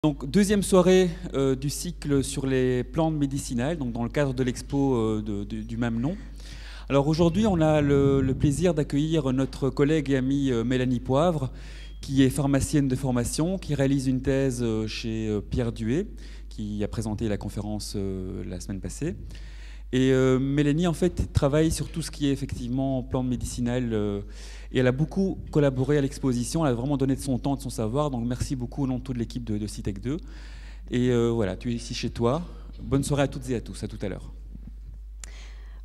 Donc, deuxième soirée du cycle sur les plantes médicinales, donc dans le cadre de l'expo du même nom. Alors aujourd'hui, on a le plaisir d'accueillir notre collègue et amie Mélanie Poivre, qui est pharmacienne de formation, qui réalise une thèse chez Pierre Duhet, qui a présenté la conférence la semaine passée. Et Mélanie, en fait, travaille sur tout ce qui est effectivement plantes médicinales et elle a beaucoup collaboré à l'exposition. Elle a vraiment donné de son temps, de son savoir. Donc merci beaucoup au nom de toute l'équipe de CITEC 2. Et voilà, tu es ici chez toi. Bonne soirée à toutes et à tous. À tout à l'heure.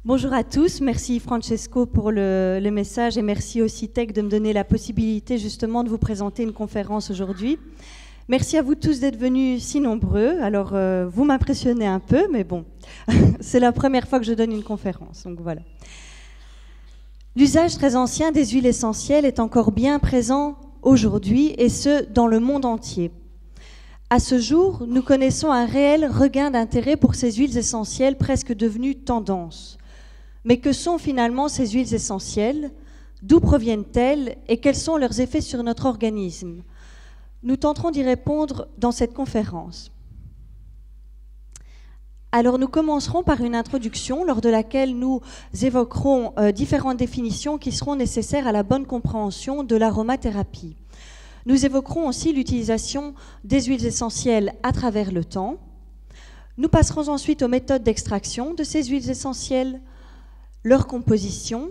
Bonjour à tous. Merci Francesco pour le message et merci au CITEC de me donner la possibilité justement de vous présenter une conférence aujourd'hui. Merci à vous tous d'être venus si nombreux. Alors, vous m'impressionnez un peu, mais bon, c'est la première fois que je donne une conférence, donc voilà. L'usage très ancien des huiles essentielles est encore bien présent aujourd'hui, et ce, dans le monde entier. À ce jour, nous connaissons un réel regain d'intérêt pour ces huiles essentielles presque devenues tendance. Mais que sont finalement ces huiles essentielles? D'où proviennent-elles et quels sont leurs effets sur notre organisme? Nous tenterons d'y répondre dans cette conférence. Alors nous commencerons par une introduction lors de laquelle nous évoquerons différentes définitions qui seront nécessaires à la bonne compréhension de l'aromathérapie. Nous évoquerons aussi l'utilisation des huiles essentielles à travers le temps. Nous passerons ensuite aux méthodes d'extraction de ces huiles essentielles, leur composition,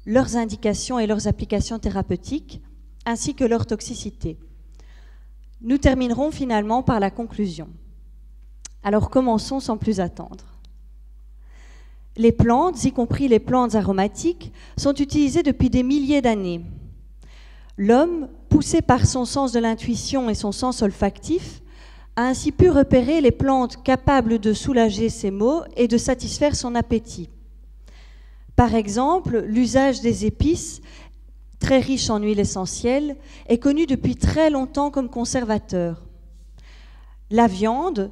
leurs indications et leurs applications thérapeutiques, ainsi que leur toxicité. Nous terminerons finalement par la conclusion. Alors commençons sans plus attendre. Les plantes, y compris les plantes aromatiques, sont utilisées depuis des milliers d'années. L'homme, poussé par son sens de l'intuition et son sens olfactif, a ainsi pu repérer les plantes capables de soulager ses maux et de satisfaire son appétit. Par exemple, l'usage des épices, très riche en huile essentielle, est connu depuis très longtemps comme conservateur. La viande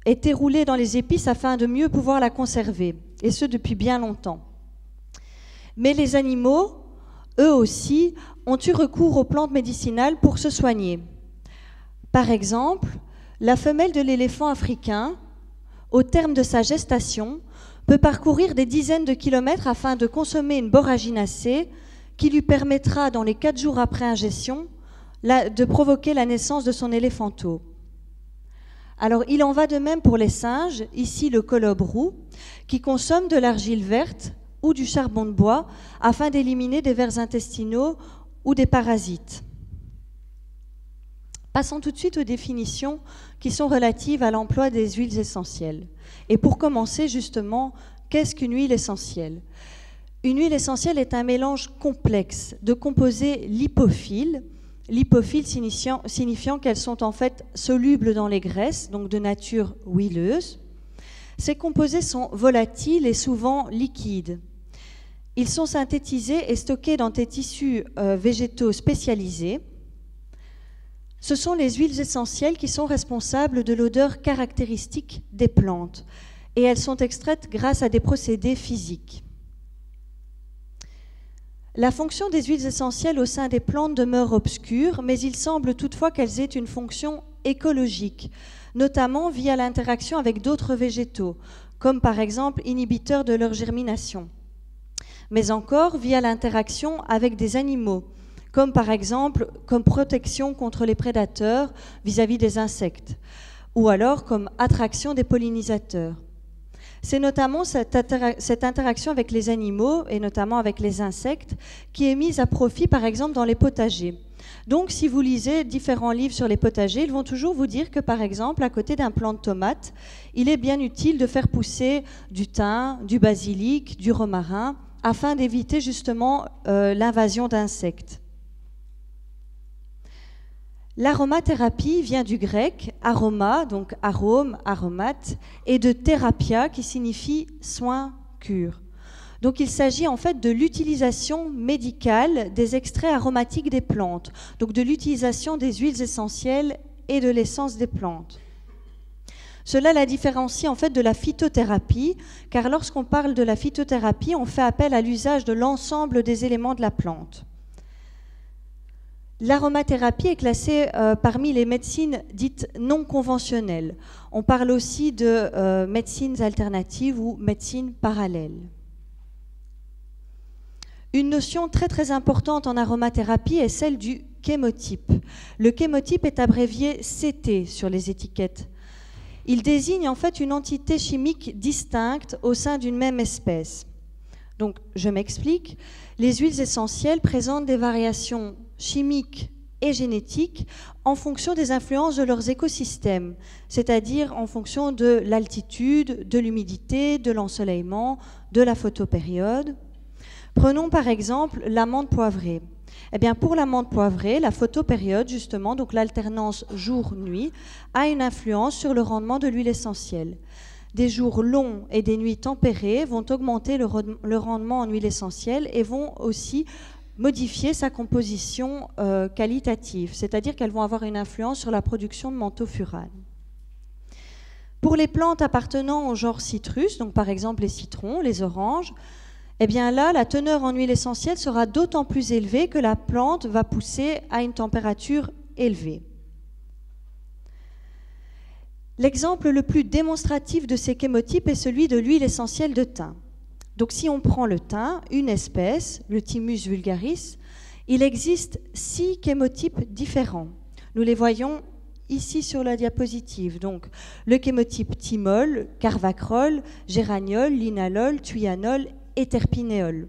était roulée dans les épices afin de mieux pouvoir la conserver, et ce depuis bien longtemps. Mais les animaux, eux aussi, ont eu recours aux plantes médicinales pour se soigner. Par exemple, la femelle de l'éléphant africain, au terme de sa gestation, peut parcourir des dizaines de kilomètres afin de consommer une borraginacée qui lui permettra, dans les 4 jours après ingestion, de provoquer la naissance de son éléphanteau. Alors, il en va de même pour les singes, ici le colobe roux, qui consomme de l'argile verte ou du charbon de bois afin d'éliminer des vers intestinaux ou des parasites. Passons tout de suite aux définitions qui sont relatives à l'emploi des huiles essentielles. Et pour commencer, justement, qu'est-ce qu'une huile essentielle ? Une huile essentielle est un mélange complexe de composés lipophiles, signifiant qu'elles sont en fait solubles dans les graisses, donc de nature huileuse. Ces composés sont volatiles et souvent liquides. Ils sont synthétisés et stockés dans des tissus végétaux spécialisés. Ce sont les huiles essentielles qui sont responsables de l'odeur caractéristique des plantes et elles sont extraites grâce à des procédés physiques. La fonction des huiles essentielles au sein des plantes demeure obscure, mais il semble toutefois qu'elles aient une fonction écologique, notamment via l'interaction avec d'autres végétaux, comme par exemple inhibiteurs de leur germination, mais encore via l'interaction avec des animaux, comme par exemple comme protection contre les prédateurs vis-à-vis des insectes, ou alors comme attraction des pollinisateurs. C'est notamment cette interaction avec les animaux, et notamment avec les insectes, qui est mise à profit, par exemple, dans les potagers. Donc, si vous lisez différents livres sur les potagers, ils vont toujours vous dire que, par exemple, à côté d'un plant de tomate, il est bien utile de faire pousser du thym, du basilic, du romarin, afin d'éviter justement l'invasion d'insectes. L'aromathérapie vient du grec aroma, donc arôme, aromate, et de thérapia qui signifie soin, cure. Donc il s'agit en fait de l'utilisation médicale des extraits aromatiques des plantes, donc de l'utilisation des huiles essentielles et de l'essence des plantes. Cela la différencie en fait de la phytothérapie, car lorsqu'on parle de la phytothérapie, on fait appel à l'usage de l'ensemble des éléments de la plante. L'aromathérapie est classée parmi les médecines dites non conventionnelles. On parle aussi de médecines alternatives ou médecines parallèles. Une notion très très importante en aromathérapie est celle du chémotype. Le chémotype est abrévié CT sur les étiquettes. Il désigne en fait une entité chimique distincte au sein d'une même espèce. Donc, je m'explique. Les huiles essentielles présentent des variations chimiques et génétiques en fonction des influences de leurs écosystèmes, c'est-à-dire en fonction de l'altitude, de l'humidité, de l'ensoleillement, de la photopériode. Prenons par exemple l'amande poivrée. Eh bien, pour l'amande poivrée, la photopériode, justement, donc l'alternance jour-nuit, a une influence sur le rendement de l'huile essentielle. Des jours longs et des nuits tempérées vont augmenter le rendement en huile essentielle et vont aussi modifier sa composition qualitative, c'est-à-dire qu'elles vont avoir une influence sur la production de manteaux furanes. Pour les plantes appartenant au genre citrus, donc par exemple les citrons, les oranges, eh bien là, la teneur en huile essentielle sera d'autant plus élevée que la plante va pousser à une température élevée. L'exemple le plus démonstratif de ces chémotypes est celui de l'huile essentielle de thym. Donc si on prend le thym, une espèce, le Thymus vulgaris, il existe 6 chémotypes différents. Nous les voyons ici sur la diapositive. Donc le chémotype thymol, carvacrol, géraniol, linalol, thuyanol et terpinéol.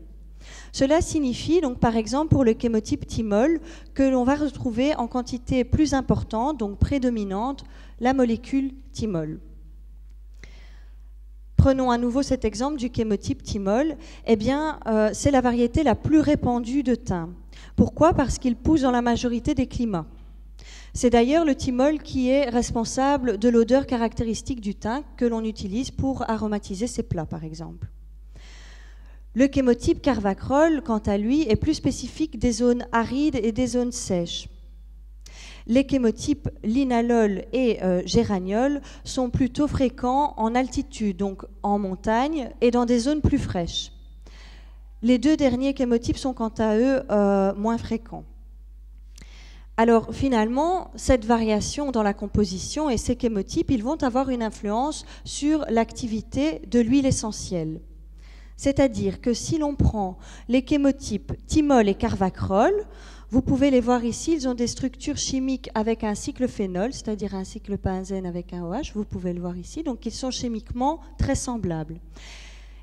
Cela signifie donc par exemple pour le chémotype thymol que l'on va retrouver en quantité plus importante, donc prédominante, la molécule thymol. Prenons à nouveau cet exemple du chémotype thymol. Eh bien, c'est la variété la plus répandue de thym. Pourquoi ? Parce qu'il pousse dans la majorité des climats. C'est d'ailleurs le thymol qui est responsable de l'odeur caractéristique du thym que l'on utilise pour aromatiser ses plats, par exemple. Le chémotype carvacrol, quant à lui, est plus spécifique des zones arides et des zones sèches. Les chémotypes linalol et géraniol sont plutôt fréquents en altitude, donc en montagne, et dans des zones plus fraîches. Les deux derniers chémotypes sont quant à eux moins fréquents. Alors finalement, cette variation dans la composition et ces chémotypes, ils vont avoir une influence sur l'activité de l'huile essentielle. C'est-à-dire que si l'on prend les chémotypes thymol et carvacrol, vous pouvez les voir ici, ils ont des structures chimiques avec un cyclophénol, c'est-à-dire un cyclobenzène avec un OH, vous pouvez le voir ici, donc ils sont chimiquement très semblables.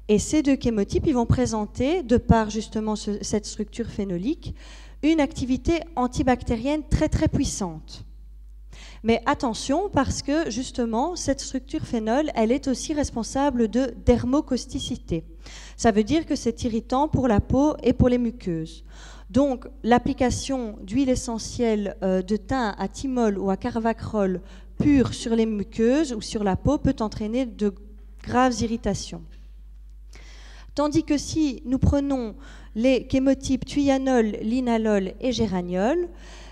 Et ces deux chémotypes, ils vont présenter, de par justement cette structure phénolique, une activité antibactérienne très très puissante. Mais attention, parce que justement, cette structure phénol, elle est aussi responsable de dermocausticité. Ça veut dire que c'est irritant pour la peau et pour les muqueuses. Donc, l'application d'huile essentielle de thym à thymol ou à carvacrol pure sur les muqueuses ou sur la peau peut entraîner de graves irritations. Tandis que si nous prenons les chémotypes thuyanol, linalol et géraniol,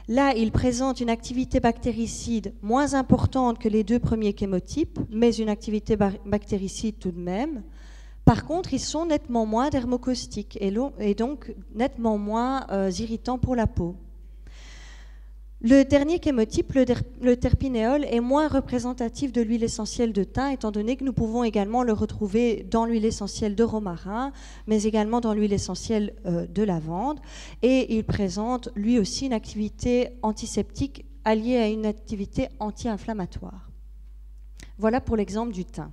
là, ils présentent une activité bactéricide moins importante que les deux premiers chémotypes, mais une activité bactéricide tout de même. Par contre, ils sont nettement moins dermocaustiques et donc nettement moins irritants pour la peau. Le dernier chémotype, le terpinéol, est moins représentatif de l'huile essentielle de thym, étant donné que nous pouvons également le retrouver dans l'huile essentielle de romarin, mais également dans l'huile essentielle de lavande. Et il présente lui aussi une activité antiseptique alliée à une activité anti-inflammatoire. Voilà pour l'exemple du thym.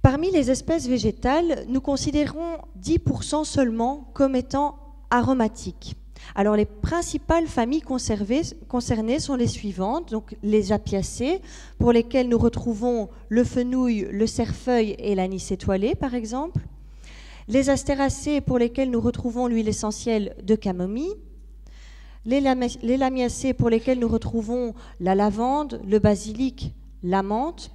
Parmi les espèces végétales, nous considérons 10% seulement comme étant aromatiques. Alors les principales familles concernées sont les suivantes, donc les apiacées, pour lesquelles nous retrouvons le fenouil, le cerfeuil et l'anis étoilé par exemple, les astéracées pour lesquelles nous retrouvons l'huile essentielle de camomille, les lamiacées pour lesquelles nous retrouvons la lavande, le basilic, la menthe,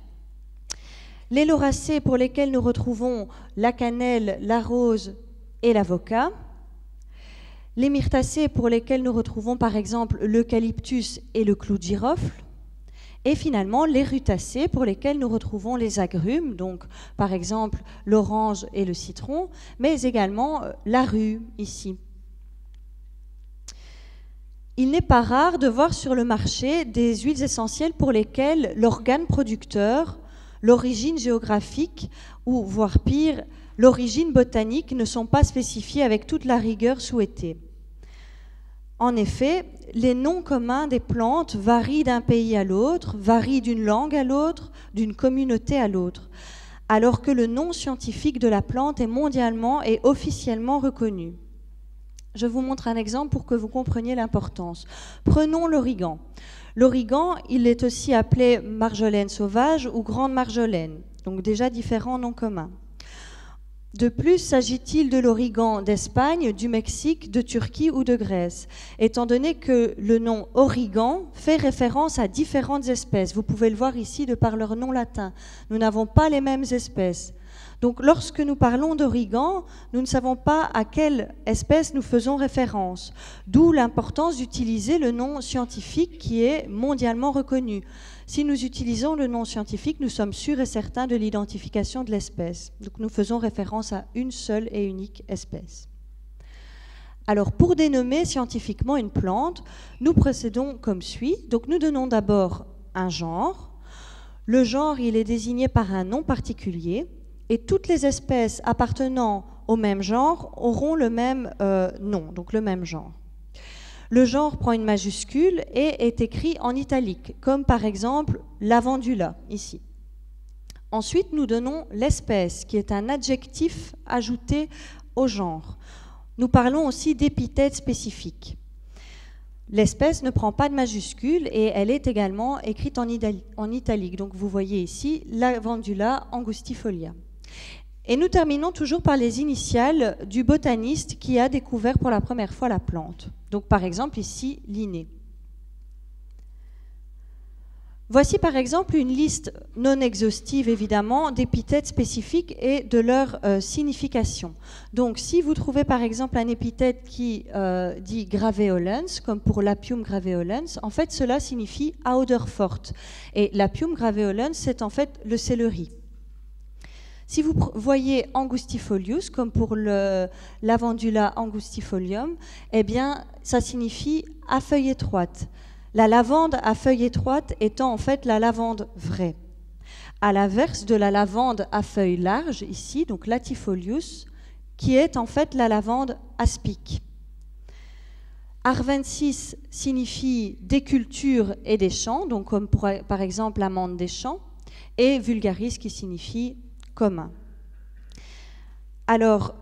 les lauracées pour lesquelles nous retrouvons la cannelle, la rose et l'avocat, les myrtacées pour lesquelles nous retrouvons par exemple l'eucalyptus et le clou de girofle, et finalement les rutacées pour lesquelles nous retrouvons les agrumes, donc par exemple l'orange et le citron, mais également la rue ici. il n'est pas rare de voir sur le marché des huiles essentielles pour lesquelles l'organe producteur, l'origine géographique ou, voire pire, l'origine botanique ne sont pas spécifiés avec toute la rigueur souhaitée. En effet, les noms communs des plantes varient d'un pays à l'autre, varient d'une langue à l'autre, d'une communauté à l'autre, alors que le nom scientifique de la plante est mondialement et officiellement reconnu. Je vous montre un exemple pour que vous compreniez l'importance. Prenons l'origan. L'origan, il est aussi appelé marjolaine sauvage ou grande marjolaine, donc déjà différents noms communs. De plus, s'agit-il de l'origan d'Espagne, du Mexique, de Turquie ou de Grèce, étant donné que le nom origan fait référence à différentes espèces. Vous pouvez le voir ici de par leur nom latin. Nous n'avons pas les mêmes espèces. Donc lorsque nous parlons d'origan, nous ne savons pas à quelle espèce nous faisons référence, d'où l'importance d'utiliser le nom scientifique qui est mondialement reconnu. Si nous utilisons le nom scientifique, nous sommes sûrs et certains de l'identification de l'espèce. Donc nous faisons référence à une seule et unique espèce. Alors pour dénommer scientifiquement une plante, nous procédons comme suit. Donc nous donnons d'abord un genre. Le genre, il est désigné par un nom particulier. Et toutes les espèces appartenant au même genre auront le même nom, donc le même genre. Le genre prend une majuscule et est écrit en italique, comme par exemple lavandula, ici. Ensuite, nous donnons l'espèce, qui est un adjectif ajouté au genre. Nous parlons aussi d'épithète spécifique. L'espèce ne prend pas de majuscule et elle est également écrite en italique. Donc vous voyez ici Lavandula angustifolia. Et nous terminons toujours par les initiales du botaniste qui a découvert pour la première fois la plante. Donc par exemple ici, Linné. Voici par exemple une liste non exhaustive évidemment d'épithètes spécifiques et de leur signification. Donc si vous trouvez par exemple un épithète qui dit graveolens, comme pour l'Apium graveolens, en fait cela signifie à odeur forte. Et l'Apium graveolens, c'est en fait le céleri. Si vous voyez angustifolius, comme pour le Lavandula angustifolium, eh bien, ça signifie à feuille étroite. La lavande à feuille étroite étant en fait la lavande vraie. À l'inverse de la lavande à feuille large, ici, donc Latifolius, qui est en fait la lavande aspic. Arvensis signifie des cultures et des champs, donc comme par exemple l'amande des champs, et vulgaris qui signifie commun. Alors,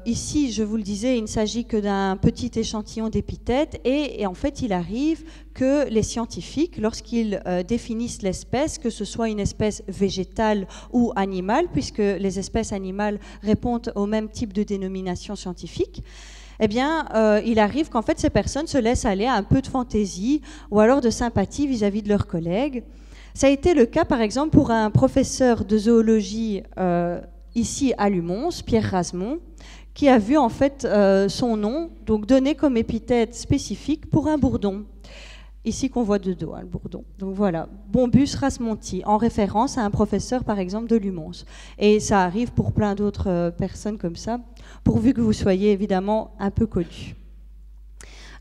ici, je vous le disais, il ne s'agit que d'un petit échantillon d'épithètes et en fait, il arrive que les scientifiques, lorsqu'ils définissent l'espèce, que ce soit une espèce végétale ou animale, puisque les espèces animales répondent au même type de dénomination scientifique, eh bien, il arrive qu'en fait, ces personnes se laissent aller à un peu de fantaisie ou alors de sympathie vis-à-vis de leurs collègues. Ça a été le cas, par exemple, pour un professeur de zoologie ici à Lumons, Pierre Rasmont, qui a vu en fait son nom donc donné comme épithète spécifique pour un bourdon. Ici qu'on voit de dos, hein, le bourdon. Donc voilà, Bombus rasmonti, en référence à un professeur, par exemple, de Lumons. Et ça arrive pour plein d'autres personnes comme ça, pourvu que vous soyez évidemment un peu connus.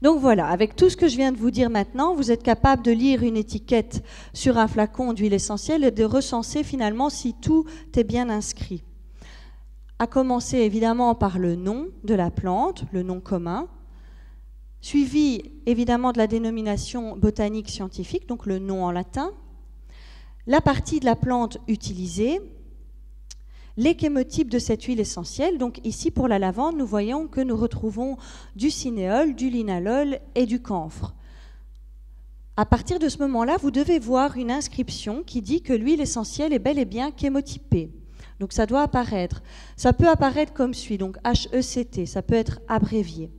Donc voilà, avec tout ce que je viens de vous dire maintenant, vous êtes capable de lire une étiquette sur un flacon d'huile essentielle et de recenser finalement si tout est bien inscrit. À commencer évidemment par le nom de la plante, le nom commun, suivi évidemment de la dénomination botanique scientifique, donc le nom en latin, la partie de la plante utilisée, les chémotypes de cette huile essentielle. Donc ici, pour la lavande, nous voyons que nous retrouvons du cinéole, du linalol et du camphre. À partir de ce moment-là, vous devez voir une inscription qui dit que l'huile essentielle est bel et bien chémotypée. Donc ça doit apparaître. Ça peut apparaître comme suit, donc HECT, ça peut être abrévié.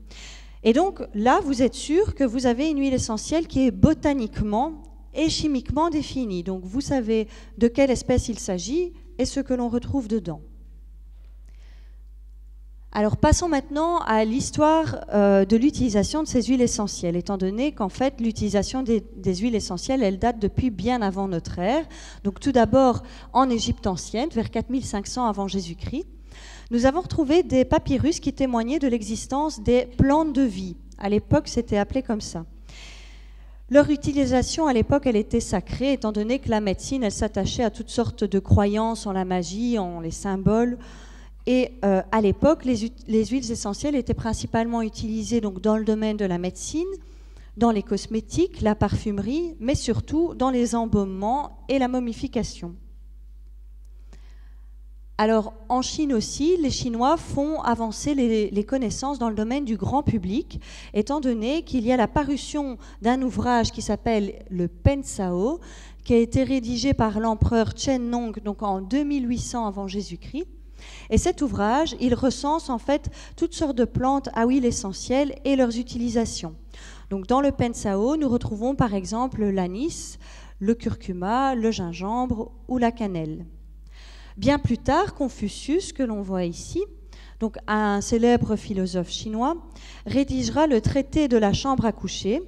Et donc là, vous êtes sûr que vous avez une huile essentielle qui est botaniquement et chimiquement définie. Donc vous savez de quelle espèce il s'agit et ce que l'on retrouve dedans. Alors passons maintenant à l'histoire de l'utilisation de ces huiles essentielles, étant donné qu'en fait l'utilisation des huiles essentielles, elle date depuis bien avant notre ère. Donc tout d'abord en Égypte ancienne, vers 4500 avant Jésus-Christ, nous avons retrouvé des papyrus qui témoignaient de l'existence des plantes de vie. À l'époque, c'était appelé comme ça. Leur utilisation à l'époque, elle était sacrée, étant donné que la médecine, elle s'attachait à toutes sortes de croyances en la magie, en les symboles. Et à l'époque, les huiles essentielles étaient principalement utilisées donc, dans le domaine de la médecine, dans les cosmétiques, la parfumerie, mais surtout dans les embaumements et la momification. Alors, en Chine aussi, les Chinois font avancer les connaissances dans le domaine du grand public, étant donné qu'il y a la parution d'un ouvrage qui s'appelle le Pensao, qui a été rédigé par l'empereur Chen Nong donc en 2800 avant Jésus-Christ. Et cet ouvrage, il recense en fait toutes sortes de plantes à huile essentielle et leurs utilisations. Donc, dans le Pensao, nous retrouvons par exemple l'anis, le curcuma, le gingembre ou la cannelle. Bien plus tard, Confucius, que l'on voit ici, donc un célèbre philosophe chinois, rédigera le traité de la chambre à coucher,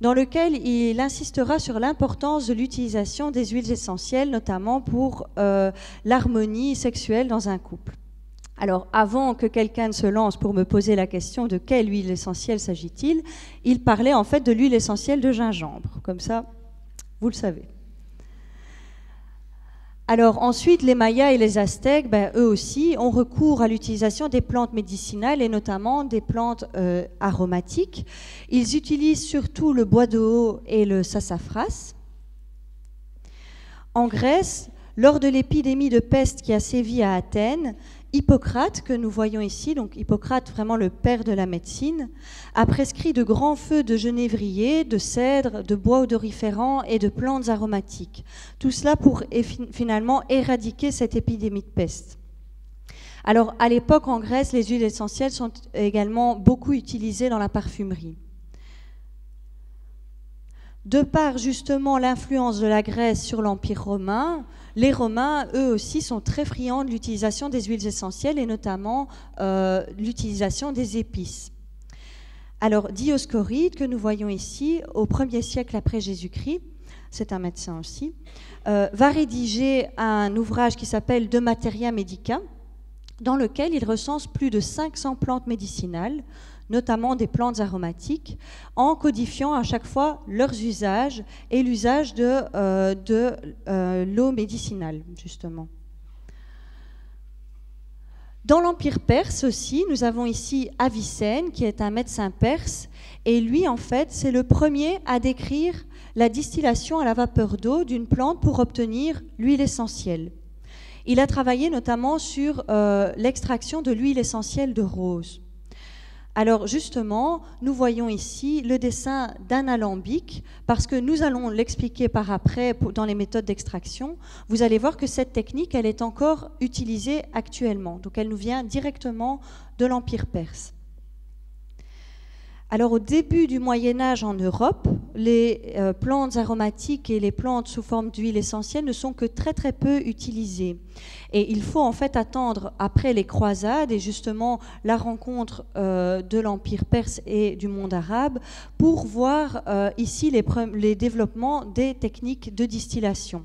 dans lequel il insistera sur l'importance de l'utilisation des huiles essentielles, notamment pour l'harmonie sexuelle dans un couple. Alors, avant que quelqu'un ne se lance pour me poser la question de quelle huile essentielle s'agit-il, il parlait en fait de l'huile essentielle de gingembre. Comme ça, vous le savez. Alors ensuite, les Mayas et les Aztèques, eux aussi, ont recours à l'utilisation des plantes médicinales et notamment des plantes aromatiques. Ils utilisent surtout le bois de haut et le sassafras. En Grèce, lors de l'épidémie de peste qui a sévi à Athènes, Hippocrate, que nous voyons ici, donc Hippocrate, vraiment le père de la médecine, a prescrit de grands feux de genévrier, de cèdre, de bois odoriférants et de plantes aromatiques. Tout cela pour finalement éradiquer cette épidémie de peste. Alors, à l'époque, en Grèce, les huiles essentielles sont également beaucoup utilisées dans la parfumerie. De par justement l'influence de la Grèce sur l'Empire romain, les Romains, eux aussi, sont très friands de l'utilisation des huiles essentielles et notamment l'utilisation des épices. Alors, Dioscoride, que nous voyons ici, au 1er siècle après Jésus-Christ, c'est un médecin aussi, va rédiger un ouvrage qui s'appelle De Materia Medica, dans lequel il recense plus de 500 plantes médicinales, notamment des plantes aromatiques, en codifiant à chaque fois leurs usages et l'usage de l'eau médicinale, justement. Dans l'Empire perse aussi, nous avons ici Avicenne, qui est un médecin perse, et lui, en fait, c'est le premier à décrire la distillation à la vapeur d'eau d'une plante pour obtenir l'huile essentielle. Il a travaillé notamment sur l'extraction de l'huile essentielle de rose. Alors justement, nous voyons ici le dessin d'un alambic, parce que nous allons l'expliquer par après dans les méthodes d'extraction. Vous allez voir que cette technique, elle est encore utilisée actuellement. Donc elle nous vient directement de l'Empire perse. Alors au début du Moyen-Âge en Europe, les plantes aromatiques et les plantes sous forme d'huile essentielle ne sont que très très peu utilisées. Et il faut en fait attendre après les croisades et justement la rencontre de l'Empire perse et du monde arabe pour voir ici les développements des techniques de distillation.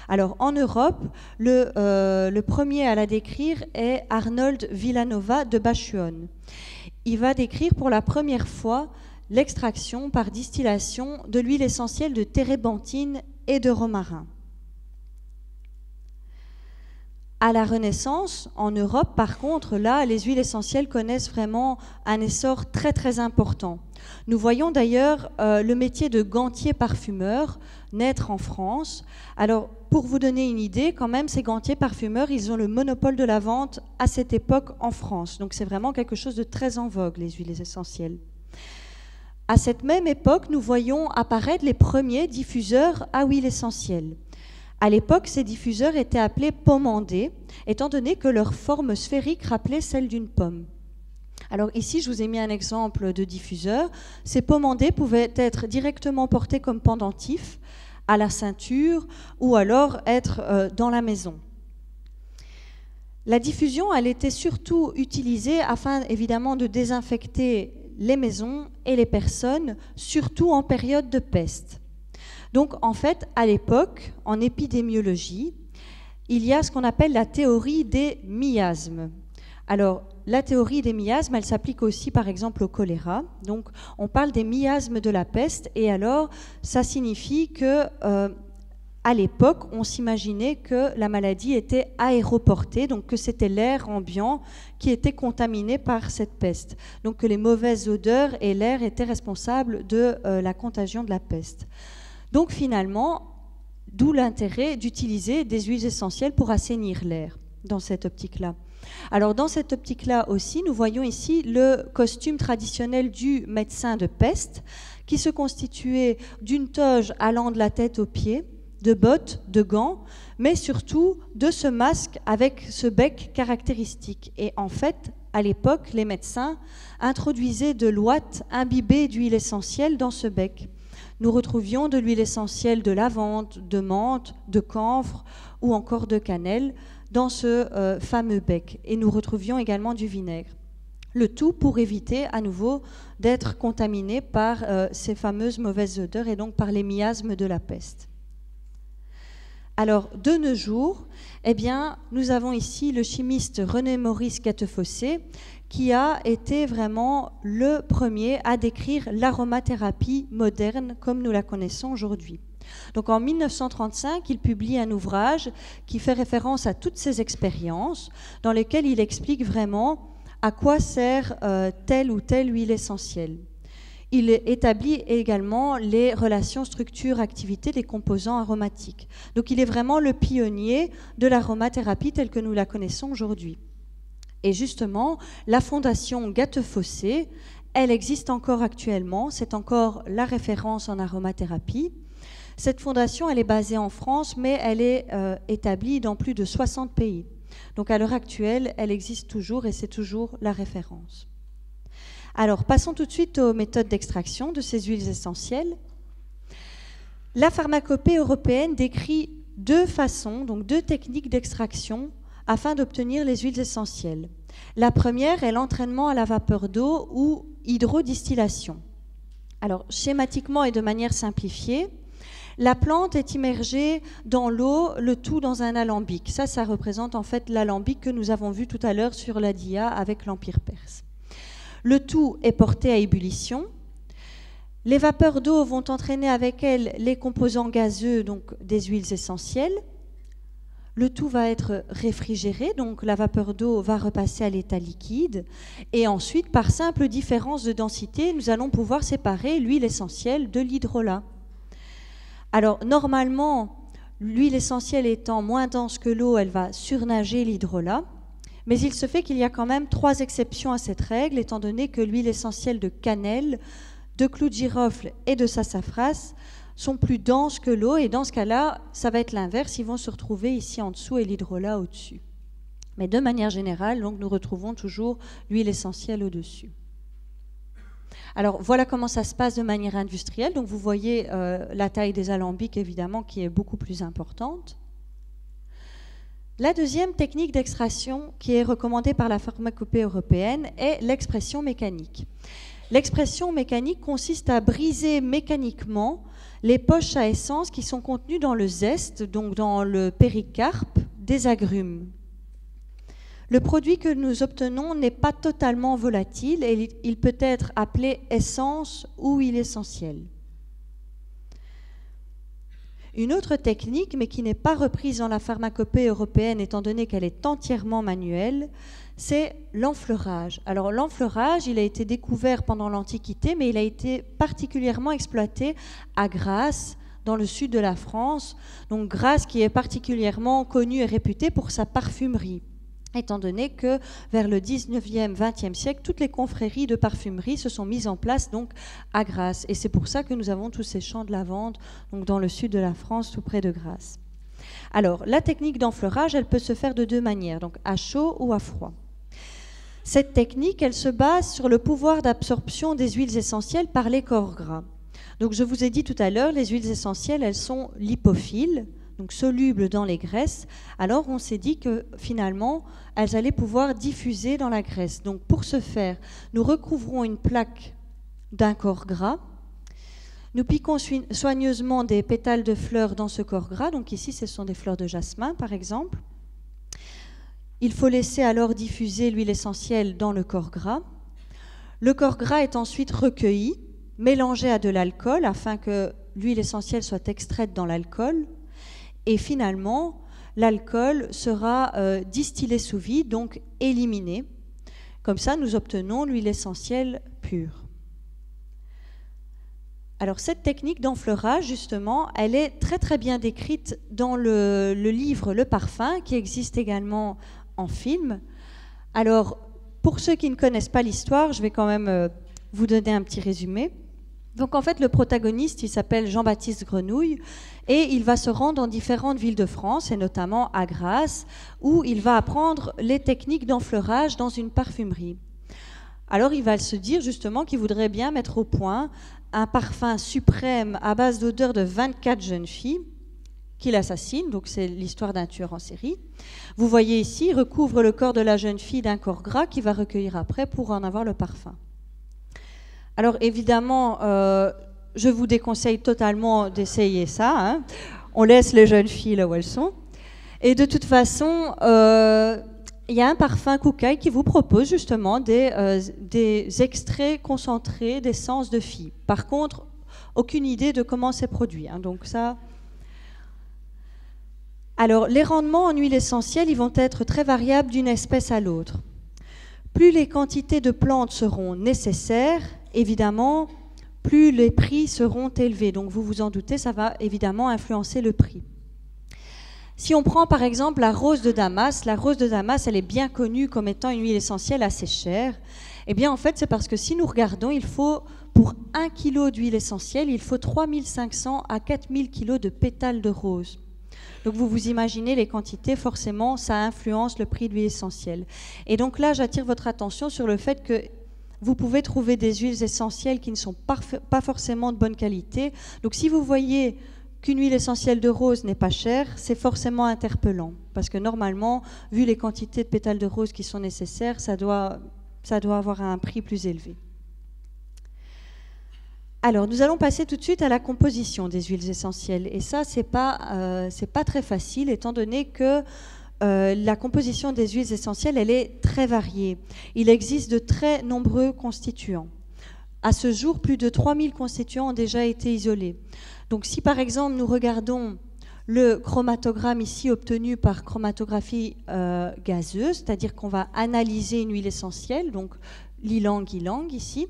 Alors en Europe, le premier à la décrire est Arnold Villanova de Bachuon. Il va décrire pour la première fois l'extraction par distillation de l'huile essentielle de térébenthine et de romarin. À la Renaissance, en Europe, par contre, là, les huiles essentielles connaissent vraiment un essor très très important. Nous voyons d'ailleurs le métier de gantier parfumeur naître en France. Alors, pour vous donner une idée, quand même, ces gantiers parfumeurs, ils ont le monopole de la vente à cette époque en France. Donc, c'est vraiment quelque chose de très en vogue, les huiles essentielles. À cette même époque, nous voyons apparaître les premiers diffuseurs à huile essentielle. À l'époque, ces diffuseurs étaient appelés pommandés, étant donné que leur forme sphérique rappelait celle d'une pomme. Alors ici, je vous ai mis un exemple de diffuseur. Ces pommandés pouvaient être directement portés comme pendentifs à la ceinture ou alors être dans la maison. La diffusion, elle était surtout utilisée afin évidemment de désinfecter les maisons et les personnes, surtout en période de peste. Donc, en fait, à l'époque, en épidémiologie, il y a ce qu'on appelle la théorie des miasmes. Alors, la théorie des miasmes, elle s'applique aussi par exemple au choléra. Donc, on parle des miasmes de la peste, et alors, ça signifie que à l'époque, on s'imaginait que la maladie était aéroportée, donc que c'était l'air ambiant qui était contaminé par cette peste. Donc que les mauvaises odeurs et l'air étaient responsables de la contagion de la peste. Donc finalement, d'où l'intérêt d'utiliser des huiles essentielles pour assainir l'air dans cette optique-là. Alors dans cette optique-là aussi, nous voyons ici le costume traditionnel du médecin de peste, qui se constituait d'une toge allant de la tête aux pieds, de bottes, de gants, mais surtout de ce masque avec ce bec caractéristique. Et en fait, à l'époque, les médecins introduisaient de l'ouate imbibée d'huile essentielle dans ce bec. Nous retrouvions de l'huile essentielle de lavande, de menthe, de camphre ou encore de cannelle dans ce fameux bec. Et nous retrouvions également du vinaigre. Le tout pour éviter à nouveau d'être contaminé par ces fameuses mauvaises odeurs et donc par les miasmes de la peste. Alors, de nos jours, eh bien, nous avons ici le chimiste René-Maurice Gattefossé qui a été vraiment le premier à décrire l'aromathérapie moderne comme nous la connaissons aujourd'hui. Donc en 1935, il publie un ouvrage qui fait référence à toutes ces expériences dans lesquelles il explique vraiment à quoi sert telle ou telle huile essentielle. Il établit également les relations structure-activité des composants aromatiques. Donc il est vraiment le pionnier de l'aromathérapie telle que nous la connaissons aujourd'hui. Et justement, la fondation Gattefossé, elle existe encore actuellement, c'est encore la référence en aromathérapie. Cette fondation, elle est basée en France, mais elle est établie dans plus de 60 pays. Donc à l'heure actuelle, elle existe toujours et c'est toujours la référence. Alors, passons tout de suite aux méthodes d'extraction de ces huiles essentielles. La pharmacopée européenne décrit deux façons, donc deux techniques d'extraction afin d'obtenir les huiles essentielles. La première est l'entraînement à la vapeur d'eau ou hydrodistillation. Alors, schématiquement et de manière simplifiée, la plante est immergée dans l'eau, le tout dans un alambic. Ça représente en fait l'alambic que nous avons vu tout à l'heure sur la dia avec l'Empire perse. Le tout est porté à ébullition. Les vapeurs d'eau vont entraîner avec elles les composants gazeux, donc des huiles essentielles. Le tout va être réfrigéré, donc la vapeur d'eau va repasser à l'état liquide. Et ensuite, par simple différence de densité, nous allons pouvoir séparer l'huile essentielle de l'hydrolat. Alors, normalement, l'huile essentielle étant moins dense que l'eau, elle va surnager l'hydrolat. Mais il se fait qu'il y a quand même 3 exceptions à cette règle, étant donné que l'huile essentielle de cannelle, de clou de girofle et de sassafras sont plus denses que l'eau, et dans ce cas-là, ça va être l'inverse, ils vont se retrouver ici en dessous et l'hydrolat au-dessus. Mais de manière générale, donc, nous retrouvons toujours l'huile essentielle au-dessus. Alors voilà comment ça se passe de manière industrielle. Donc vous voyez la taille des alambics, évidemment, qui est beaucoup plus importante. La deuxième technique d'extraction qui est recommandée par la pharmacopée européenne est l'expression mécanique. L'expression mécanique consiste à briser mécaniquement les poches à essence qui sont contenues dans le zeste, donc dans le péricarpe des agrumes. Le produit que nous obtenons n'est pas totalement volatile et il peut être appelé essence ou huile essentielle. Une autre technique, mais qui n'est pas reprise dans la pharmacopée européenne étant donné qu'elle est entièrement manuelle, c'est l'enfleurage. Alors l'enfleurage, il a été découvert pendant l'Antiquité, mais il a été particulièrement exploité à Grasse, dans le sud de la France. Donc Grasse qui est particulièrement connue et réputée pour sa parfumerie, étant donné que vers le 19e, 20e siècle, toutes les confréries de parfumerie se sont mises en place donc à Grasse. Et c'est pour ça que nous avons tous ces champs de lavande donc dans le sud de la France, tout près de Grasse. Alors, la technique d'enfleurage, elle peut se faire de 2 manières, donc à chaud ou à froid. Cette technique, elle se base sur le pouvoir d'absorption des huiles essentielles par les corps gras. Donc, je vous ai dit tout à l'heure, les huiles essentielles, elles sont lipophiles, donc solubles dans les graisses. Alors on s'est dit que finalement elles allaient pouvoir diffuser dans la graisse. Donc pour ce faire, nous recouvrons une plaque d'un corps gras, nous piquons soigneusement des pétales de fleurs dans ce corps gras, donc ici ce sont des fleurs de jasmin par exemple. Il faut laisser alors diffuser l'huile essentielle dans le corps gras. Le corps gras est ensuite recueilli, mélangé à de l'alcool afin que l'huile essentielle soit extraite dans l'alcool. Et finalement, l'alcool sera distillé sous vide, donc éliminé. Comme ça, nous obtenons l'huile essentielle pure. Alors cette technique d'enfleurage, justement, elle est très très bien décrite dans le livre Le Parfum, qui existe également en film. Alors, pour ceux qui ne connaissent pas l'histoire, je vais quand même vous donner un petit résumé. Donc en fait, le protagoniste, il s'appelle Jean-Baptiste Grenouille, et il va se rendre dans différentes villes de France, et notamment à Grasse, où il va apprendre les techniques d'enfleurage dans une parfumerie. Alors il va se dire justement qu'il voudrait bien mettre au point un parfum suprême à base d'odeur de 24 jeunes filles qu'il assassine, donc c'est l'histoire d'un tueur en série. Vous voyez ici, il recouvre le corps de la jeune fille d'un corps gras qu'il va recueillir après pour en avoir le parfum. Alors évidemment, je vous déconseille totalement d'essayer ça, hein. On laisse les jeunes filles là où elles sont. Et de toute façon, il y a un parfum Koukaï qui vous propose justement des extraits concentrés d'essence de filles. Par contre, aucune idée de comment c'est produit, hein, donc ça... Alors, les rendements en huile essentielle, ils vont être très variables d'une espèce à l'autre. Plus les quantités de plantes seront nécessaires, évidemment, plus les prix seront élevés. Donc, vous vous en doutez, ça va évidemment influencer le prix. Si on prend par exemple la rose de Damas, elle est bien connue comme étant une huile essentielle assez chère. Eh bien, en fait, c'est parce que si nous regardons, il faut, pour 1 kg d'huile essentielle, il faut 3500 à 4000 kg de pétales de rose. Donc vous vous imaginez les quantités, forcément, ça influence le prix de l'huile essentielle. Et donc là, j'attire votre attention sur le fait que vous pouvez trouver des huiles essentielles qui ne sont pas forcément de bonne qualité. Donc si vous voyez qu'une huile essentielle de rose n'est pas chère, c'est forcément interpellant. Parce que normalement, vu les quantités de pétales de rose qui sont nécessaires, ça doit avoir un prix plus élevé. Alors, nous allons passer tout de suite à la composition des huiles essentielles. Et ça, c'est pas très facile, étant donné que la composition des huiles essentielles, elle est très variée. Il existe de très nombreux constituants. À ce jour, plus de 3000 constituants ont déjà été isolés. Donc, si par exemple, nous regardons le chromatogramme ici obtenu par chromatographie gazeuse, c'est-à-dire qu'on va analyser une huile essentielle, donc l'ilang-ilang ici,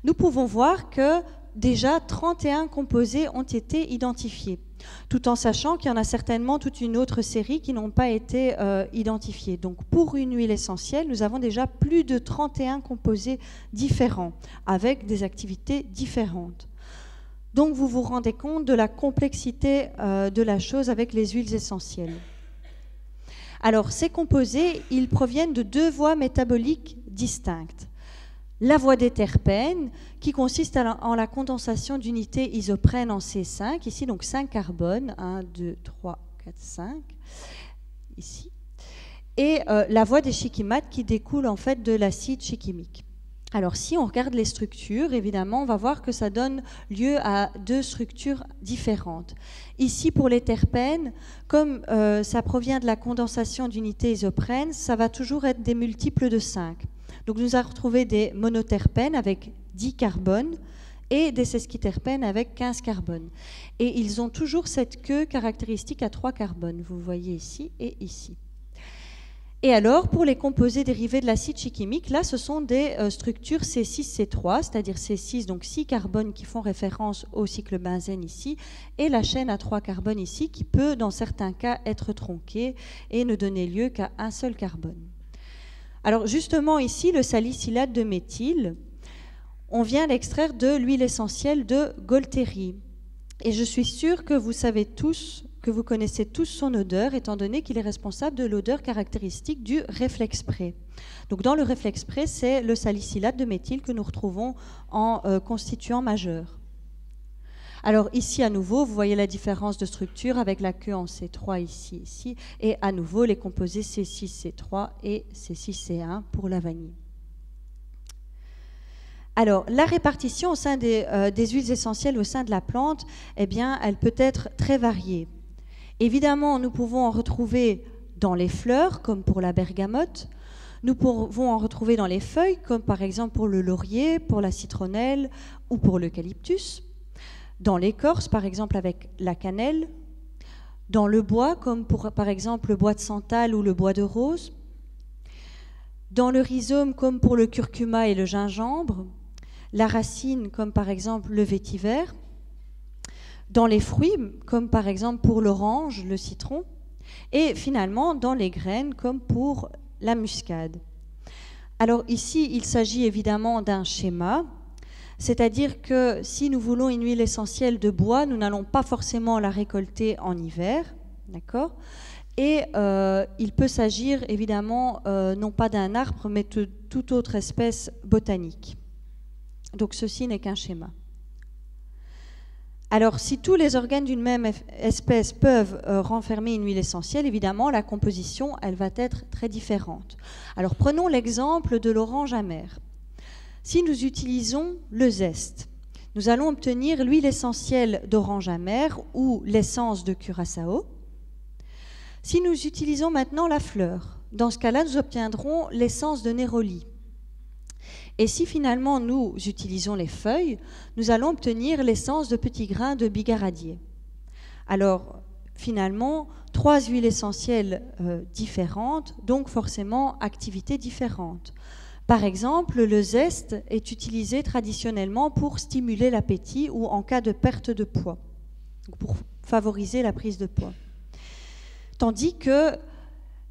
nous pouvons voir que déjà 31 composés ont été identifiés, tout en sachant qu'il y en a certainement toute une autre série qui n'ont pas été identifiés. Donc pour une huile essentielle, nous avons déjà plus de 31 composés différents, avec des activités différentes. Donc vous vous rendez compte de la complexité de la chose avec les huiles essentielles. Alors ces composés, ils proviennent de 2 voies métaboliques distinctes. La voie des terpènes, qui consiste en la condensation d'unités isoprènes en C5, ici donc 5 carbones, 1, 2, 3, 4, 5, ici, et la voie des chiquimates qui découle en fait de l'acide chiquimique. Alors si on regarde les structures, évidemment, on va voir que ça donne lieu à 2 structures différentes. Ici, pour les terpènes, comme ça provient de la condensation d'unités isoprènes, ça va toujours être des multiples de 5. Donc nous allons retrouver des monoterpènes avec 10 carbones et des sesquiterpènes avec 15 carbones. Et ils ont toujours cette queue caractéristique à 3 carbones, vous voyez ici et ici. Et alors, pour les composés dérivés de l'acide chiquimique, là, ce sont des structures C6-C3, c'est-à-dire C6, donc 6 carbones qui font référence au cycle benzène ici, et la chaîne à 3 carbones ici, qui peut, dans certains cas, être tronquée et ne donner lieu qu'à un seul carbone. Alors, justement, ici, le salicylate de méthyle, on vient l'extraire de l'huile essentielle de Golteri. Et je suis sûre que vous savez tous, que vous connaissez tous son odeur, étant donné qu'il est responsable de l'odeur caractéristique du réflexe spray. Donc dans le réflexe spray, c'est le salicylate de méthyle que nous retrouvons en constituant majeur. Alors ici, à nouveau, vous voyez la différence de structure avec la queue en C3 ici, ici, et à nouveau les composés C6, C3 et C6, C1 pour la vanille. Alors, la répartition au sein des huiles essentielles au sein de la plante, eh bien, elle peut être très variée. Évidemment, nous pouvons en retrouver dans les fleurs, comme pour la bergamote. Nous pouvons en retrouver dans les feuilles, comme par exemple pour le laurier, pour la citronnelle ou pour l'eucalyptus. Dans l'écorce, par exemple avec la cannelle. Dans le bois, comme pour par exemple le bois de santal ou le bois de rose. Dans le rhizome, comme pour le curcuma et le gingembre. La racine, comme par exemple le vétiver. Dans les fruits, comme par exemple pour l'orange, le citron. Et finalement, dans les graines, comme pour la muscade. Alors ici, il s'agit évidemment d'un schéma, c'est-à-dire que si nous voulons une huile essentielle de bois, nous n'allons pas forcément la récolter en hiver, d'accord ? Et il peut s'agir évidemment non pas d'un arbre, mais de toute autre espèce botanique. Donc ceci n'est qu'un schéma. Alors, si tous les organes d'une même espèce peuvent renfermer une huile essentielle, évidemment, la composition, elle va être très différente. Alors, prenons l'exemple de l'orange amère. Si nous utilisons le zeste, nous allons obtenir l'huile essentielle d'orange amère ou l'essence de curaçao. Si nous utilisons maintenant la fleur, dans ce cas-là, nous obtiendrons l'essence de néroli. Et si finalement nous utilisons les feuilles, nous allons obtenir l'essence de petits grains de bigaradier. Alors finalement, 3 huiles essentielles différentes, donc forcément activités différentes. Par exemple, le zeste est utilisé traditionnellement pour stimuler l'appétit ou en cas de perte de poids, pour favoriser la prise de poids. Tandis que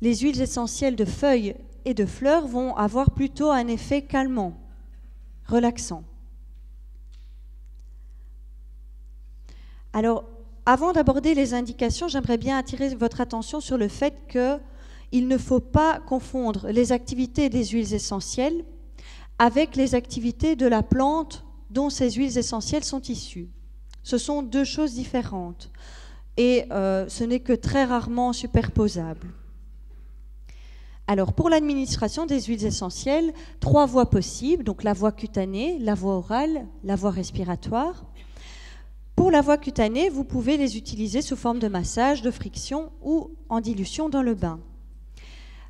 les huiles essentielles de feuilles et de fleurs vont avoir plutôt un effet calmant, relaxant. Alors, avant d'aborder les indications, j'aimerais bien attirer votre attention sur le fait qu'il ne faut pas confondre les activités des huiles essentielles avec les activités de la plante dont ces huiles essentielles sont issues. Ce sont 2 choses différentes et ce n'est que très rarement superposable. Alors, pour l'administration des huiles essentielles, 3 voies possibles, donc la voie cutanée, la voie orale, la voie respiratoire. Pour la voie cutanée, vous pouvez les utiliser sous forme de massage, de friction ou en dilution dans le bain.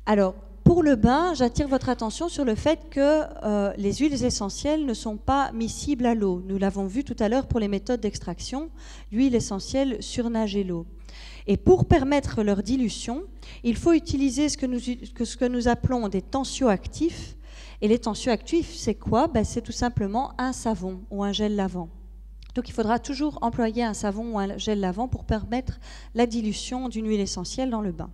Alors, pour le bain, j'attire votre attention sur le fait que les huiles essentielles ne sont pas miscibles à l'eau. Nous l'avons vu tout à l'heure pour les méthodes d'extraction, l'huile essentielle surnageait l'eau. Et pour permettre leur dilution, il faut utiliser ce que nous appelons des tensioactifs. Et les tensioactifs, c'est quoi ? C'est tout simplement un savon ou un gel lavant. Donc il faudra toujours employer un savon ou un gel lavant pour permettre la dilution d'une huile essentielle dans le bain.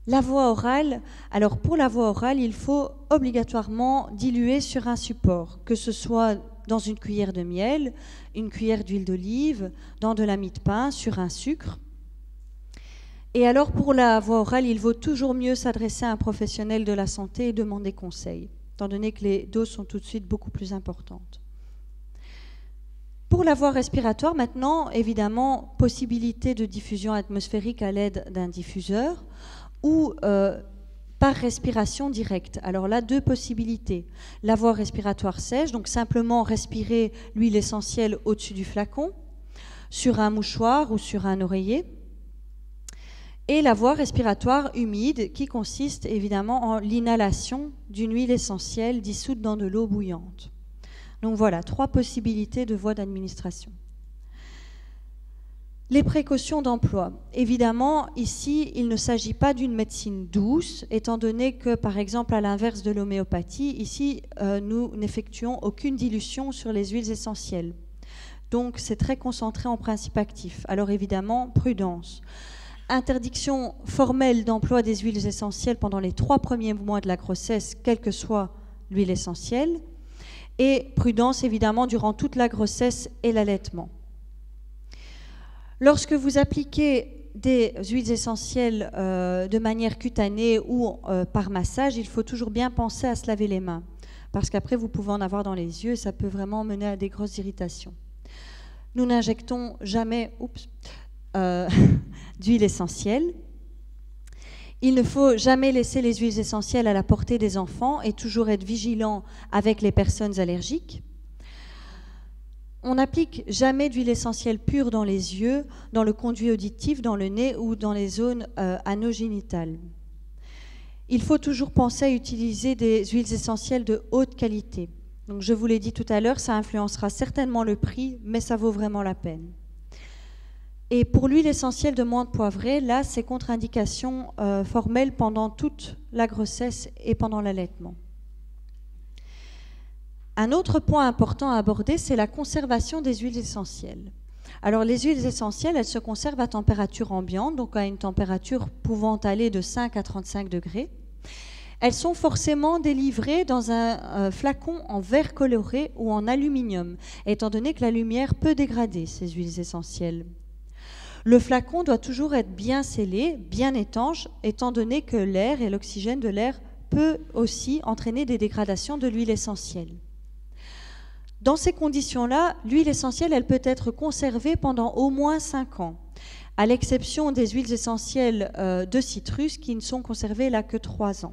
La voie orale, alors pour la voie orale, il faut obligatoirement diluer sur un support, que ce soit dans une cuillère de miel, une cuillère d'huile d'olive, dans de la mie de pain, sur un sucre. Et alors pour la voie orale, il vaut toujours mieux s'adresser à un professionnel de la santé et demander conseil, étant donné que les doses sont tout de suite beaucoup plus importantes. Pour la voie respiratoire, maintenant, évidemment, possibilité de diffusion atmosphérique à l'aide d'un diffuseur ou par respiration directe. Alors là, 2 possibilités. La voie respiratoire sèche, donc simplement respirer l'huile essentielle au-dessus du flacon, sur un mouchoir ou sur un oreiller. Et la voie respiratoire humide, qui consiste évidemment en l'inhalation d'une huile essentielle dissoute dans de l'eau bouillante. Donc voilà, 3 possibilités de voies d'administration. Les précautions d'emploi. Évidemment, ici, il ne s'agit pas d'une médecine douce, étant donné que, par exemple, à l'inverse de l'homéopathie, ici, nous n'effectuons aucune dilution sur les huiles essentielles. Donc, c'est très concentré en principe actif. Alors, évidemment, prudence. Interdiction formelle d'emploi des huiles essentielles pendant les 3 premiers mois de la grossesse, quelle que soit l'huile essentielle. Et prudence, évidemment, durant toute la grossesse et l'allaitement. Lorsque vous appliquez des huiles essentielles de manière cutanée ou par massage, il faut toujours bien penser à se laver les mains, parce qu'après vous pouvez en avoir dans les yeux et ça peut vraiment mener à des grosses irritations. Nous n'injectons jamais d'huile essentielle. Il ne faut jamais laisser les huiles essentielles à la portée des enfants et toujours être vigilant avec les personnes allergiques. on n'applique jamais d'huile essentielle pure dans les yeux, dans le conduit auditif, dans le nez ou dans les zones anogénitales. Il faut toujours penser à utiliser des huiles essentielles de haute qualité. Donc, je vous l'ai dit tout à l'heure, ça influencera certainement le prix, mais ça vaut vraiment la peine. Et pour l'huile essentielle de menthe poivrée, là, c'est contre-indication formelle pendant toute la grossesse et pendant l'allaitement. Un autre point important à aborder, c'est la conservation des huiles essentielles. Alors, les huiles essentielles, elles se conservent à température ambiante, donc à une température pouvant aller de 5 à 35 degrés. Elles sont forcément délivrées dans un flacon en verre coloré ou en aluminium, étant donné que la lumière peut dégrader ces huiles essentielles. Le flacon doit toujours être bien scellé, bien étanche, étant donné que l'air et l'oxygène de l'air peut aussi entraîner des dégradations de l'huile essentielle. Dans ces conditions-là, l'huile essentielle, elle peut être conservée pendant au moins 5 ans, à l'exception des huiles essentielles de citrus qui ne sont conservées là que 3 ans.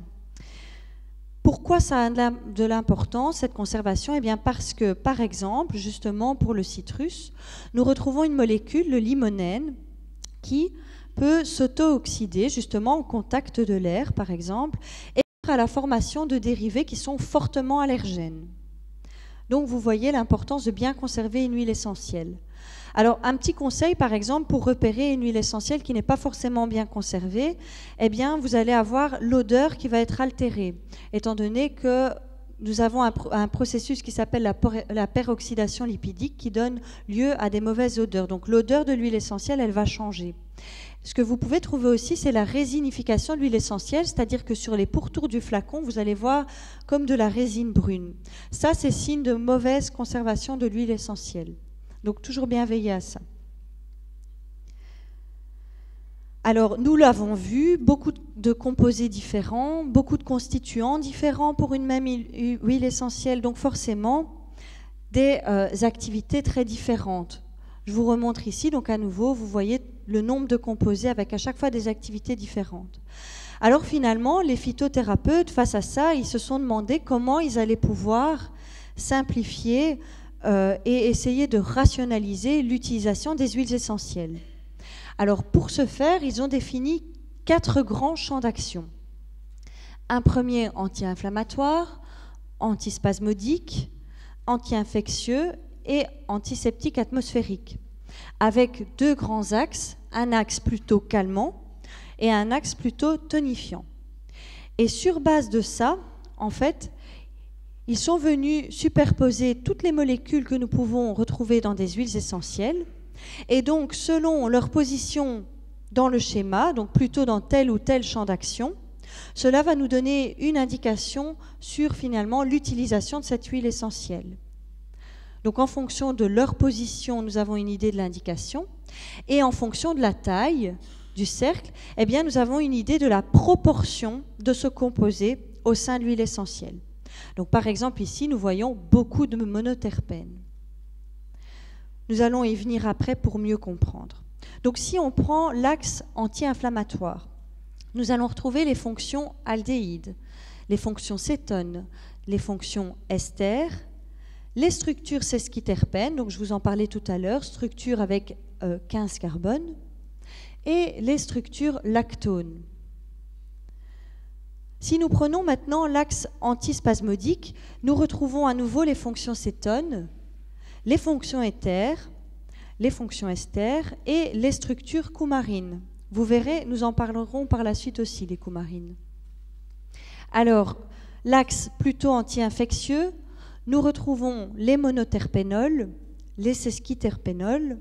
Pourquoi ça a de l'importance, cette conservation? Eh bien parce que, par exemple, justement pour le citrus, nous retrouvons une molécule, le limonène, qui peut s'auto-oxyder justement au contact de l'air, par exemple, et à la formation de dérivés qui sont fortement allergènes. Donc vous voyez l'importance de bien conserver une huile essentielle. Alors, un petit conseil, par exemple, pour repérer une huile essentielle qui n'est pas forcément bien conservée, eh bien, vous allez avoir l'odeur qui va être altérée, étant donné que nous avons un processus qui s'appelle la peroxydation lipidique qui donne lieu à des mauvaises odeurs. Donc, l'odeur de l'huile essentielle, elle va changer. Ce que vous pouvez trouver aussi, c'est la résinification de l'huile essentielle, c'est-à-dire que sur les pourtours du flacon, vous allez voir comme de la résine brune. Ça, c'est signe de mauvaise conservation de l'huile essentielle. Donc, toujours bien veiller à ça. Alors, nous l'avons vu, beaucoup de composés différents, beaucoup de constituants différents pour une même huile essentielle, donc forcément des activités très différentes. Je vous remontre ici, donc à nouveau, vous voyez le nombre de composés avec à chaque fois des activités différentes. Alors finalement, les phytothérapeutes, face à ça, ils se sont demandé comment ils allaient pouvoir simplifier et essayer de rationaliser l'utilisation des huiles essentielles. Alors pour ce faire, ils ont défini 4 grands champs d'action. Un premier anti-inflammatoire, antispasmodique, anti-infectieux et antiseptique atmosphérique, avec 2 grands axes, un axe plutôt calmant et un axe plutôt tonifiant. Et sur base de ça, en fait, ils sont venus superposer toutes les molécules que nous pouvons retrouver dans des huiles essentielles. Et donc, selon leur position dans le schéma, donc plutôt dans tel ou tel champ d'action, cela va nous donner une indication sur finalement l'utilisation de cette huile essentielle. Donc, en fonction de leur position, nous avons une idée de l'indication. Et en fonction de la taille du cercle, eh bien, nous avons une idée de la proportion de ce composé au sein de l'huile essentielle. Donc, par exemple, ici, nous voyons beaucoup de monoterpènes. Nous allons y venir après pour mieux comprendre. Donc, si on prend l'axe anti-inflammatoire, nous allons retrouver les fonctions aldéhydes, les fonctions cétones, les fonctions esters, les structures sesquiterpènes, donc je vous en parlais tout à l'heure, structures avec 15 carbones, et les structures lactones. Si nous prenons maintenant l'axe antispasmodique, nous retrouvons à nouveau les fonctions cétones, les fonctions éthers, les fonctions esters et les structures coumarines. Vous verrez, nous en parlerons par la suite aussi, les coumarines. Alors, l'axe plutôt anti-infectieux, nous retrouvons les monoterpénols, les sesquiterpénols,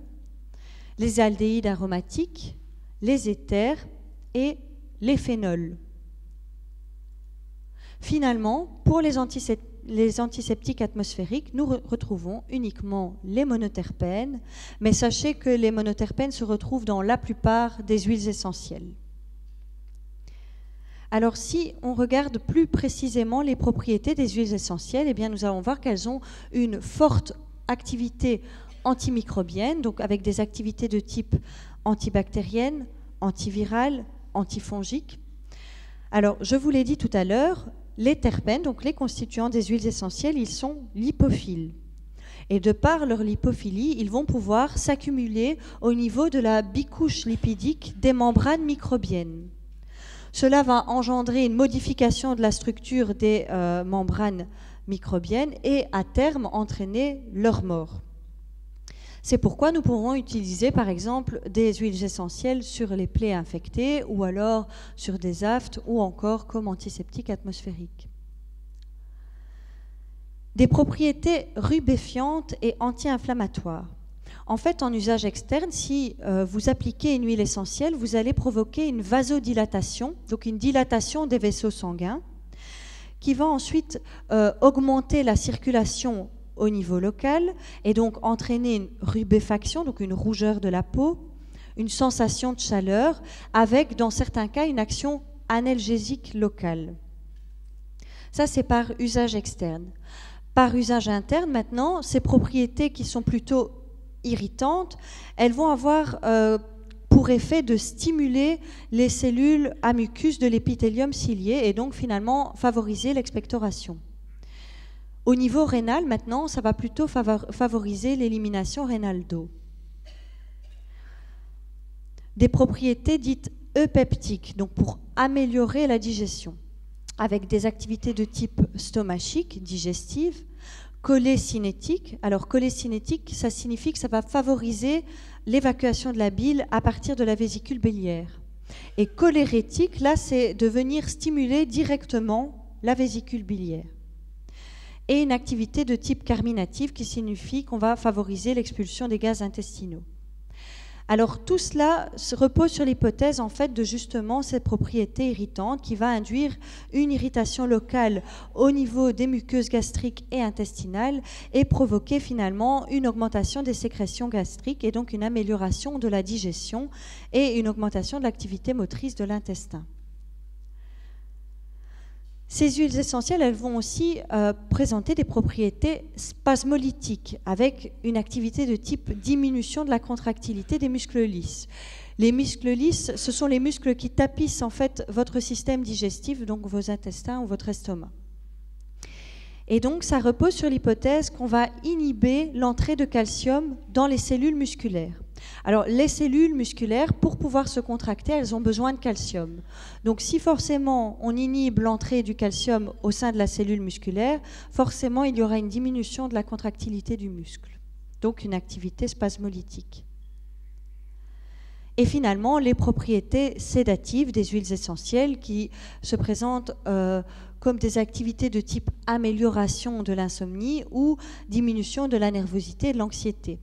les aldéhydes aromatiques, les éthers et les phénols. Finalement, pour les antiseptiques atmosphériques, nous retrouvons uniquement les monoterpènes, mais sachez que les monoterpènes se retrouvent dans la plupart des huiles essentielles. Alors, si on regarde plus précisément les propriétés des huiles essentielles, eh bien, nous allons voir qu'elles ont une forte activité antimicrobienne, donc avec des activités de type antibactérienne, antivirale, antifongique. Alors, je vous l'ai dit tout à l'heure, les terpènes, donc les constituants des huiles essentielles, ils sont lipophiles. Et de par leur lipophilie, ils vont pouvoir s'accumuler au niveau de la bicouche lipidique des membranes microbiennes. Cela va engendrer une modification de la structure des membranes microbiennes et à terme entraîner leur mort. C'est pourquoi nous pourrons utiliser par exemple des huiles essentielles sur les plaies infectées ou alors sur des aftes ou encore comme antiseptiques atmosphériques. Des propriétés rubéfiantes et anti-inflammatoires. En fait, en usage externe, si vous appliquez une huile essentielle, vous allez provoquer une vasodilatation, donc une dilatation des vaisseaux sanguins, qui va ensuite augmenter la circulation au niveau local et donc entraîner une rubéfaction, donc une rougeur de la peau, une sensation de chaleur, avec dans certains cas une action analgésique locale. Ça, c'est par usage externe. Par usage interne, maintenant, ces propriétés qui sont plutôt irritantes, elles vont avoir pour effet de stimuler les cellules à mucus de l'épithélium cilié et donc finalement favoriser l'expectoration. Au niveau rénal, maintenant, ça va plutôt favoriser l'élimination rénale d'eau. Des propriétés dites eupeptiques, donc pour améliorer la digestion, avec des activités de type stomachique, digestive, cholécinétique. Alors, cholécinétique, ça signifie que ça va favoriser l'évacuation de la bile à partir de la vésicule biliaire. Et cholérétique, là, c'est de venir stimuler directement la vésicule biliaire. Et une activité de type carminative qui signifie qu'on va favoriser l'expulsion des gaz intestinaux. Alors tout cela se repose sur l'hypothèse en fait de justement cette propriété irritante qui va induire une irritation locale au niveau des muqueuses gastriques et intestinales et provoquer finalement une augmentation des sécrétions gastriques et donc une amélioration de la digestion et une augmentation de l'activité motrice de l'intestin. Ces huiles essentielles, elles vont aussi présenter des propriétés spasmolytiques avec une activité de type diminution de la contractilité des muscles lisses. Les muscles lisses, ce sont les muscles qui tapissent en fait votre système digestif, donc vos intestins ou votre estomac. Et donc ça repose sur l'hypothèse qu'on va inhiber l'entrée de calcium dans les cellules musculaires. Alors, les cellules musculaires, pour pouvoir se contracter, elles ont besoin de calcium. Donc, si forcément on inhibe l'entrée du calcium au sein de la cellule musculaire, forcément il y aura une diminution de la contractilité du muscle. Donc, une activité spasmolytique. Et finalement, les propriétés sédatives des huiles essentielles qui se présentent comme des activités de type amélioration de l'insomnie ou diminution de la nervosité et de l'anxiété.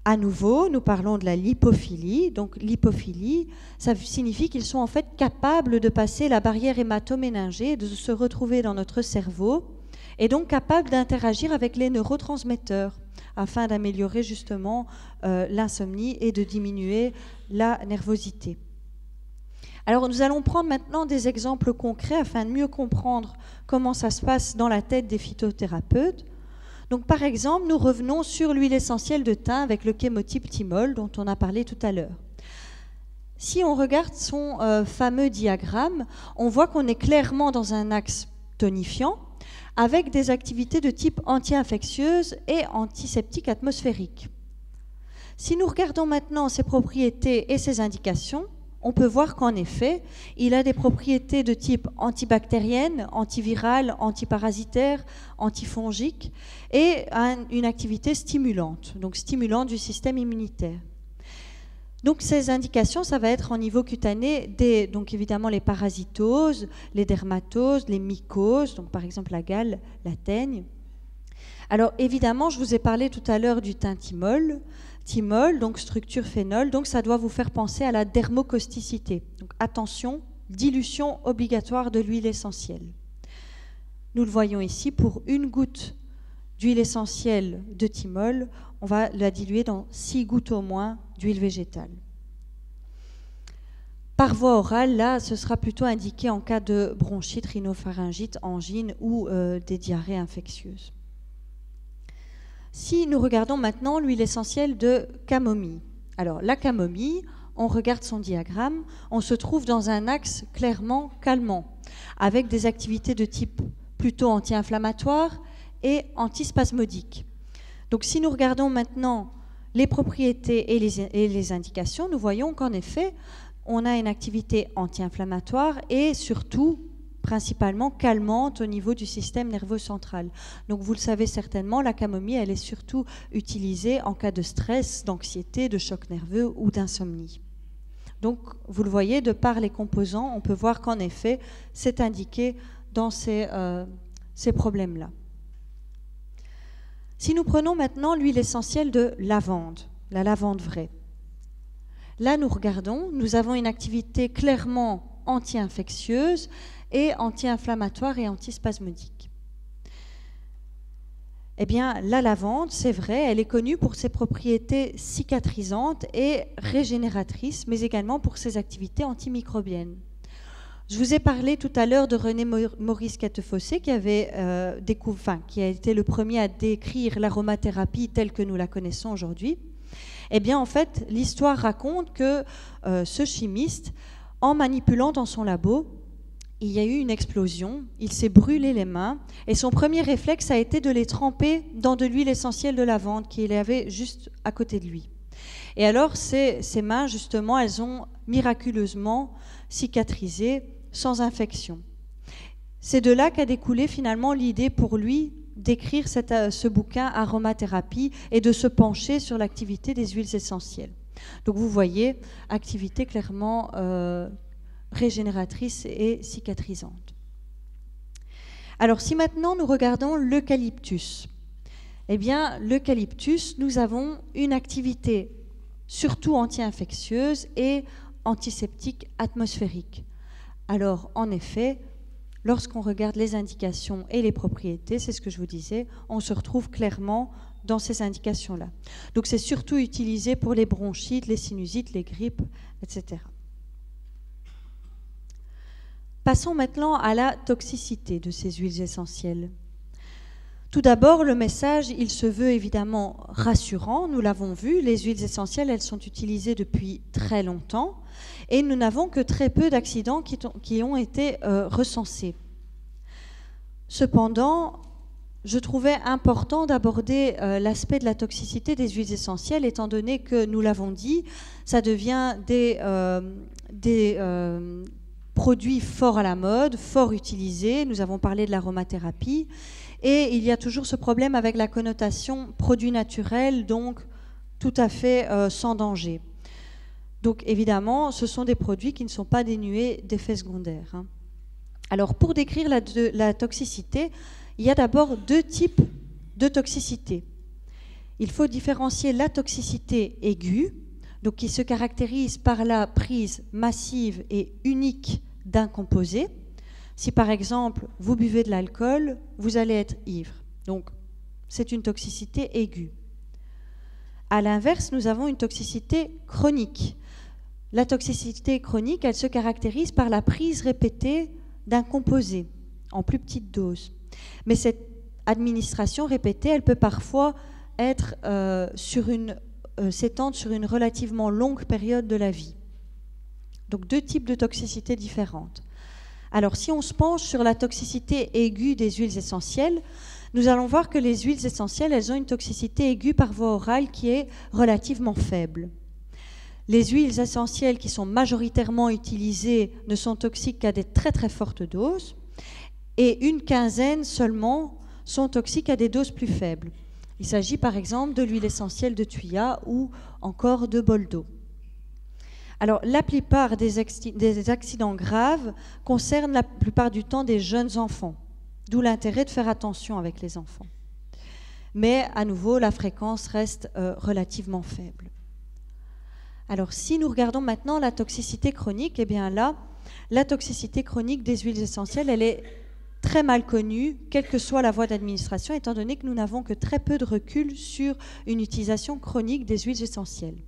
À nouveau, nous parlons de la lipophilie. Donc, lipophilie, ça signifie qu'ils sont en fait capables de passer la barrière hématoméningée, de se retrouver dans notre cerveau, et donc capables d'interagir avec les neurotransmetteurs afin d'améliorer justement l'insomnie et de diminuer la nervosité. Alors, nous allons prendre maintenant des exemples concrets afin de mieux comprendre comment ça se passe dans la tête des phytothérapeutes. Donc, par exemple, nous revenons sur l'huile essentielle de thym avec le chémotype thymol dont on a parlé tout à l'heure. Si on regarde son fameux diagramme, on voit qu'on est clairement dans un axe tonifiant avec des activités de type anti-infectieuse et antiseptique atmosphérique. Si nous regardons maintenant ses propriétés et ses indications, on peut voir qu'en effet, il a des propriétés de type antibactérienne, antivirale, antiparasitaire, antifongique et une activité stimulante, donc stimulante du système immunitaire. Donc ces indications, ça va être en niveau cutané, donc évidemment les parasitoses, les dermatoses, les mycoses, donc par exemple la gale, la teigne. Alors évidemment, je vous ai parlé tout à l'heure du thymol. Thymol, donc structure phénol, donc ça doit vous faire penser à la dermocausticité. Donc attention, dilution obligatoire de l'huile essentielle. Nous le voyons ici, pour une goutte d'huile essentielle de thymol, on va la diluer dans 6 gouttes au moins d'huile végétale. Par voie orale, là, ce sera plutôt indiqué en cas de bronchite, rhinopharyngite, angine ou des diarrhées infectieuses. Si nous regardons maintenant l'huile essentielle de camomille. Alors, la camomille, on regarde son diagramme, on se trouve dans un axe clairement calmant, avec des activités de type plutôt anti-inflammatoire et antispasmodique. Donc si nous regardons maintenant les propriétés et les indications, nous voyons qu'en effet, on a une activité anti-inflammatoire et surtout, principalement calmante au niveau du système nerveux central. Donc vous le savez certainement, la camomille, elle est surtout utilisée en cas de stress, d'anxiété, de choc nerveux ou d'insomnie. Donc vous le voyez, de par les composants, on peut voir qu'en effet, c'est indiqué dans ces problèmes-là. Si nous prenons maintenant l'huile essentielle de lavande, la lavande vraie, là nous regardons, nous avons une activité clairement anti-infectieuse et anti-inflammatoire et antispasmodique. Eh bien, la lavande, c'est vrai, elle est connue pour ses propriétés cicatrisantes et régénératrices, mais également pour ses activités antimicrobiennes. Je vous ai parlé tout à l'heure de René Maurice Quatrefossé qui a été le premier à décrire l'aromathérapie telle que nous la connaissons aujourd'hui. Eh bien, en fait, l'histoire raconte que ce chimiste, en manipulant dans son labo, il y a eu une explosion, il s'est brûlé les mains et son premier réflexe a été de les tremper dans de l'huile essentielle de lavande qu'il avait juste à côté de lui. Et alors, ces mains, justement, elles ont miraculeusement cicatrisé sans infection. C'est de là qu'a découlé finalement l'idée pour lui d'écrire ce bouquin Aromathérapie et de se pencher sur l'activité des huiles essentielles. Donc vous voyez, activité clairement régénératrice et cicatrisante. Alors si maintenant nous regardons l'eucalyptus, eh bien l'eucalyptus, nous avons une activité surtout anti-infectieuse et antiseptique atmosphérique. Alors en effet, lorsqu'on regarde les indications et les propriétés, c'est ce que je vous disais, on se retrouve clairement dans ces indications-là. Donc c'est surtout utilisé pour les bronchites, les sinusites, les grippes, etc. Passons maintenant à la toxicité de ces huiles essentielles. Tout d'abord, le message, il se veut évidemment rassurant. Nous l'avons vu, les huiles essentielles, elles sont utilisées depuis très longtemps et nous n'avons que très peu d'accidents qui ont été recensés. Cependant, je trouvais important d'aborder l'aspect de la toxicité des huiles essentielles, étant donné que, nous l'avons dit, ça devient des produits forts à la mode, fort utilisés. Nous avons parlé de l'aromathérapie. Et il y a toujours ce problème avec la connotation produit naturel, donc tout à fait sans danger. Donc évidemment, ce sont des produits qui ne sont pas dénués d'effets secondaires. Alors pour décrire la toxicité, il y a d'abord deux types de toxicité. Il faut différencier la toxicité aiguë, donc qui se caractérise par la prise massive et unique d'un composé. Si par exemple vous buvez de l'alcool, vous allez être ivre. Donc c'est une toxicité aiguë. À l'inverse, nous avons une toxicité chronique. La toxicité chronique, elle se caractérise par la prise répétée d'un composé en plus petite dose. Mais cette administration répétée, elle peut parfois être s'étendre sur une relativement longue période de la vie. Donc deux types de toxicités différentes. Alors si on se penche sur la toxicité aiguë des huiles essentielles, nous allons voir que les huiles essentielles, elles ont une toxicité aiguë par voie orale qui est relativement faible. Les huiles essentielles qui sont majoritairement utilisées ne sont toxiques qu'à des très très fortes doses et une quinzaine seulement sont toxiques à des doses plus faibles. Il s'agit par exemple de l'huile essentielle de thuya ou encore de boldo. Alors, la plupart des accidents graves concernent la plupart du temps des jeunes enfants, d'où l'intérêt de faire attention avec les enfants. Mais à nouveau, la fréquence reste relativement faible. Alors, si nous regardons maintenant la toxicité chronique, eh bien là, la toxicité chronique des huiles essentielles, elle est très mal connue, quelle que soit la voie d'administration, étant donné que nous n'avons que très peu de recul sur une utilisation chronique des huiles essentielles.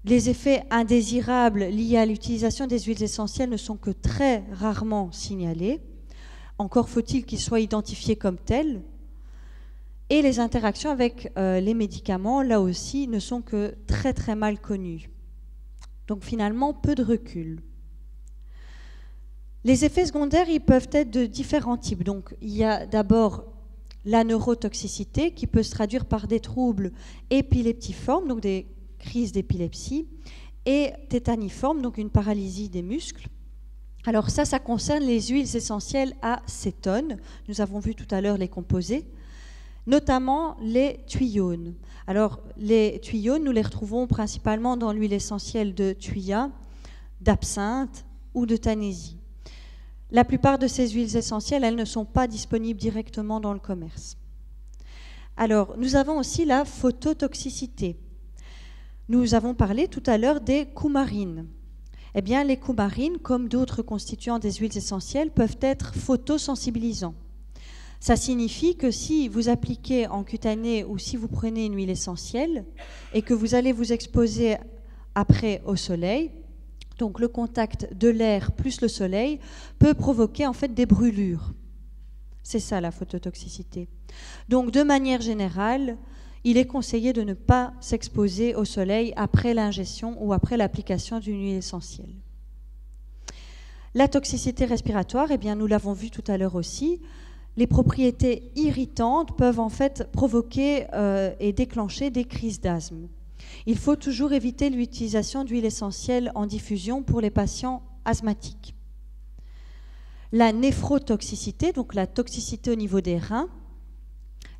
Les effets indésirables liés à l'utilisation des huiles essentielles ne sont que très rarement signalés. Encore faut-il qu'ils soient identifiés comme tels. Et les interactions avec les médicaments, là aussi, ne sont que très très mal connues. Donc finalement, peu de recul. Les effets secondaires, ils peuvent être de différents types. Donc il y a d'abord la neurotoxicité qui peut se traduire par des troubles épileptiformes, donc des crises d'épilepsie, et tétaniformes, donc une paralysie des muscles. Alors ça concerne les huiles essentielles à cétone. Nous avons vu tout à l'heure les composés, notamment les thuyones. Alors les thuyones, nous les retrouvons principalement dans l'huile essentielle de thuya, d'absinthe ou de tanésie. La plupart de ces huiles essentielles, elles ne sont pas disponibles directement dans le commerce. Alors, nous avons aussi la phototoxicité. Nous avons parlé tout à l'heure des coumarines. Eh bien, les coumarines, comme d'autres constituants des huiles essentielles, peuvent être photosensibilisants. Ça signifie que si vous appliquez en cutané ou si vous prenez une huile essentielle et que vous allez vous exposer après au soleil, donc le contact de l'air plus le soleil peut provoquer en fait des brûlures. C'est ça la phototoxicité. Donc de manière générale, il est conseillé de ne pas s'exposer au soleil après l'ingestion ou après l'application d'une huile essentielle. La toxicité respiratoire, eh bien, nous l'avons vu tout à l'heure aussi, les propriétés irritantes peuvent en fait provoquer et déclencher des crises d'asthme. Il faut toujours éviter l'utilisation d'huile essentielle en diffusion pour les patients asthmatiques. La néphrotoxicité, donc la toxicité au niveau des reins,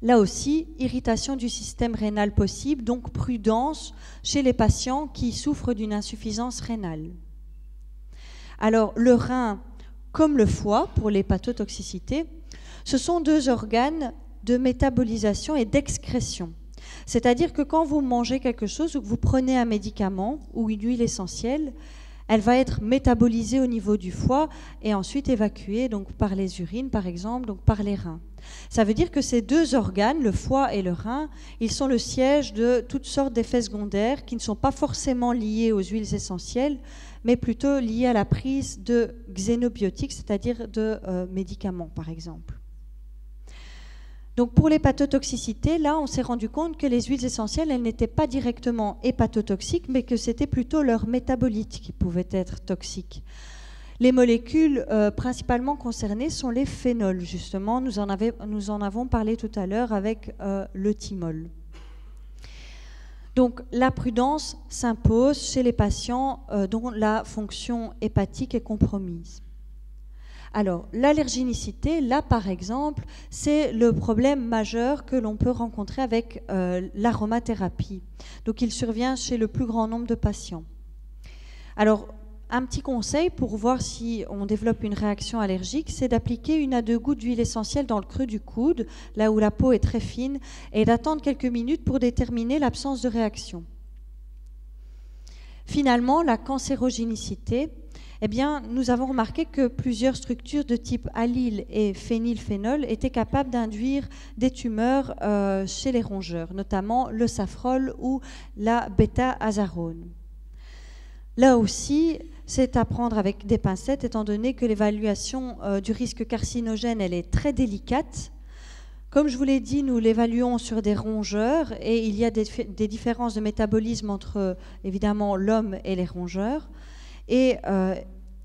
là aussi, irritation du système rénal possible, donc prudence chez les patients qui souffrent d'une insuffisance rénale. Alors, le rein, comme le foie, pour l'hépatotoxicité, ce sont deux organes de métabolisation et d'excrétion. C'est-à-dire que quand vous mangez quelque chose ou que vous prenez un médicament ou une huile essentielle, elle va être métabolisée au niveau du foie et ensuite évacuée donc par les urines, par exemple, donc par les reins. Ça veut dire que ces deux organes, le foie et le rein, ils sont le siège de toutes sortes d'effets secondaires qui ne sont pas forcément liés aux huiles essentielles, mais plutôt liés à la prise de xénobiotiques, c'est-à-dire de médicaments, par exemple. Donc pour l'hépatotoxicité, là, on s'est rendu compte que les huiles essentielles, elles n'étaient pas directement hépatotoxiques, mais que c'était plutôt leur métabolite qui pouvait être toxique. Les molécules principalement concernées sont les phénols, justement. Nous en avons parlé tout à l'heure avec le thymol. Donc la prudence s'impose chez les patients dont la fonction hépatique est compromise. Alors, l'allergénicité, là par exemple, c'est le problème majeur que l'on peut rencontrer avec l'aromathérapie. Donc, il survient chez le plus grand nombre de patients. Alors, un petit conseil pour voir si on développe une réaction allergique, c'est d'appliquer 1 à 2 gouttes d'huile essentielle dans le creux du coude, là où la peau est très fine, et d'attendre quelques minutes pour déterminer l'absence de réaction. Finalement, la cancérogénicité, eh bien, nous avons remarqué que plusieurs structures de type allyle et phénylphénol étaient capables d'induire des tumeurs chez les rongeurs, notamment le safrole ou la bêta-azarone. Là aussi, c'est à prendre avec des pincettes, étant donné que l'évaluation du risque carcinogène, elle est très délicate. Comme je vous l'ai dit, nous l'évaluons sur des rongeurs et il y a des différences de métabolisme entre, évidemment, l'homme et les rongeurs. Et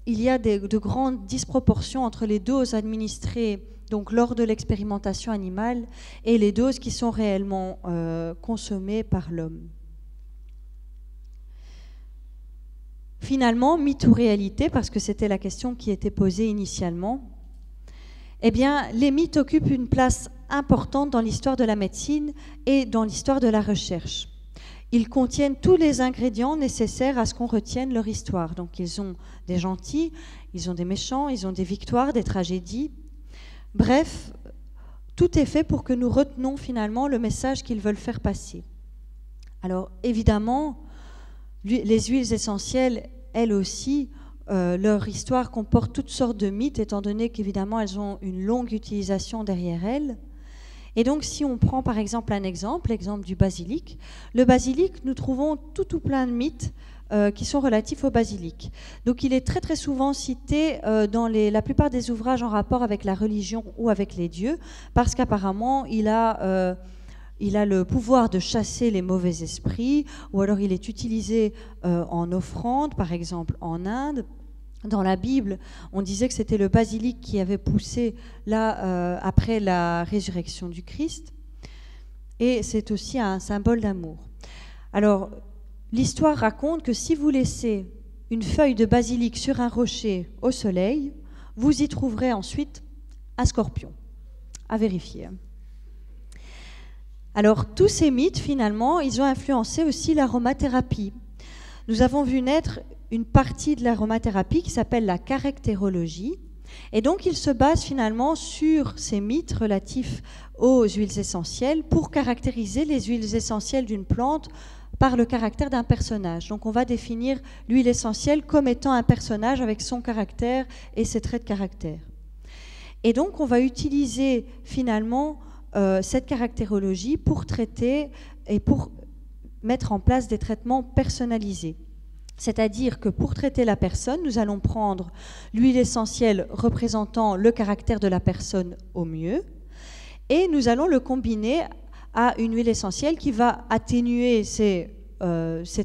il y a de grandes disproportions entre les doses administrées donc, lors de l'expérimentation animale et les doses qui sont réellement consommées par l'homme. Finalement, mythe ou réalité, parce que c'était la question qui était posée initialement, eh bien, les mythes occupent une place importante dans l'histoire de la médecine et dans l'histoire de la recherche. Ils contiennent tous les ingrédients nécessaires à ce qu'on retienne leur histoire. Donc, ils ont des gentils, ils ont des méchants, ils ont des victoires, des tragédies. Bref, tout est fait pour que nous retenions finalement le message qu'ils veulent faire passer. Alors, évidemment, les huiles essentielles, elles aussi, leur histoire comporte toutes sortes de mythes, étant donné qu'évidemment, elles ont une longue utilisation derrière elles. Et donc, si on prend par exemple l'exemple du basilic, le basilic, nous trouvons tout plein de mythes qui sont relatifs au basilic. Donc, il est très très souvent cité dans la plupart des ouvrages en rapport avec la religion ou avec les dieux, parce qu'apparemment, il a le pouvoir de chasser les mauvais esprits, ou alors il est utilisé en offrande, par exemple en Inde, Dans la Bible, on disait que c'était le basilic qui avait poussé là, après la résurrection du Christ. Et c'est aussi un symbole d'amour. Alors, l'histoire raconte que si vous laissez une feuille de basilic sur un rocher au soleil, vous y trouverez ensuite un scorpion. À vérifier. Alors, tous ces mythes, finalement, ils ont influencé aussi l'aromathérapie. Nous avons vu naître une partie de l'aromathérapie qui s'appelle la caractérologie. Et donc, il se base finalement sur ces mythes relatifs aux huiles essentielles pour caractériser les huiles essentielles d'une plante par le caractère d'un personnage. Donc, on va définir l'huile essentielle comme étant un personnage avec son caractère et ses traits de caractère. Et donc, on va utiliser finalement cette caractérologie pour traiter et pour mettre en place des traitements personnalisés. C'est-à-dire que pour traiter la personne, nous allons prendre l'huile essentielle représentant le caractère de la personne au mieux et nous allons le combiner à une huile essentielle qui va atténuer ces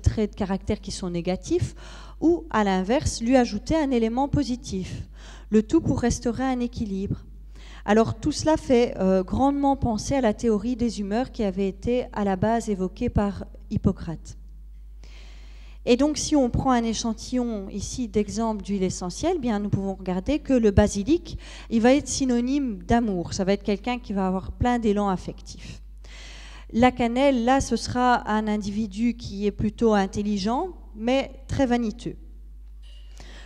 traits de caractère qui sont négatifs ou, à l'inverse, lui ajouter un élément positif. Le tout pour restaurer un équilibre. Alors tout cela fait grandement penser à la théorie des humeurs qui avait été à la base évoquée par Hippocrate. Et donc, si on prend un échantillon ici d'exemple d'huile essentielle, bien, nous pouvons regarder que le basilic, il va être synonyme d'amour. Ça va être quelqu'un qui va avoir plein d'élan affectif. La cannelle, là, ce sera un individu qui est plutôt intelligent, mais très vaniteux.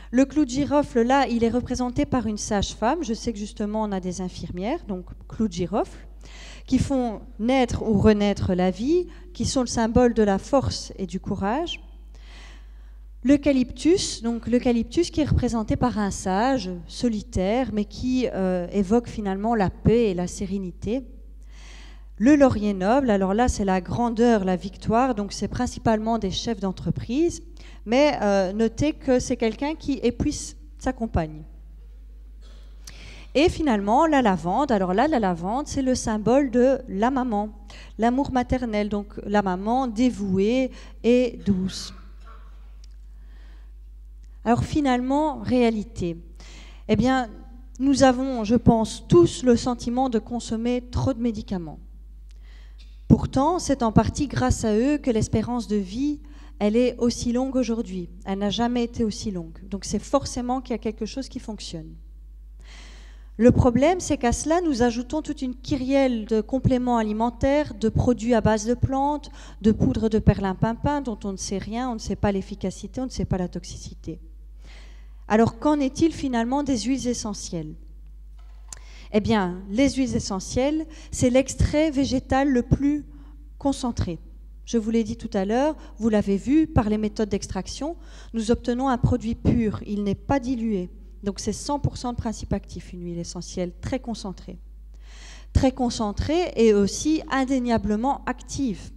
Le clou de girofle, là, il est représenté par une sage-femme. Je sais que justement, on a des infirmières, donc clou de girofle, qui font naître ou renaître la vie, qui sont le symbole de la force et du courage. L'eucalyptus, donc l'eucalyptus qui est représenté par un sage solitaire, mais qui évoque finalement la paix et la sérénité. Le laurier noble, alors là c'est la grandeur, la victoire, donc c'est principalement des chefs d'entreprise, mais notez que c'est quelqu'un qui épuise sa compagne. Et finalement la lavande, alors là la lavande c'est le symbole de la maman, l'amour maternel, donc la maman dévouée et douce. Alors finalement, réalité. Eh bien, nous avons, je pense, tous le sentiment de consommer trop de médicaments. Pourtant, c'est en partie grâce à eux que l'espérance de vie, elle est aussi longue aujourd'hui. Elle n'a jamais été aussi longue. Donc c'est forcément qu'il y a quelque chose qui fonctionne. Le problème, c'est qu'à cela, nous ajoutons toute une kyrielle de compléments alimentaires, de produits à base de plantes, de poudre de perlimpinpin dont on ne sait rien, on ne sait pas l'efficacité, on ne sait pas la toxicité. Alors, qu'en est-il finalement des huiles essentielles ? Eh bien, les huiles essentielles, c'est l'extrait végétal le plus concentré. Je vous l'ai dit tout à l'heure, vous l'avez vu, par les méthodes d'extraction, nous obtenons un produit pur, il n'est pas dilué. Donc, c'est 100% de principe actif, une huile essentielle très concentrée. Très concentrée et aussi indéniablement active,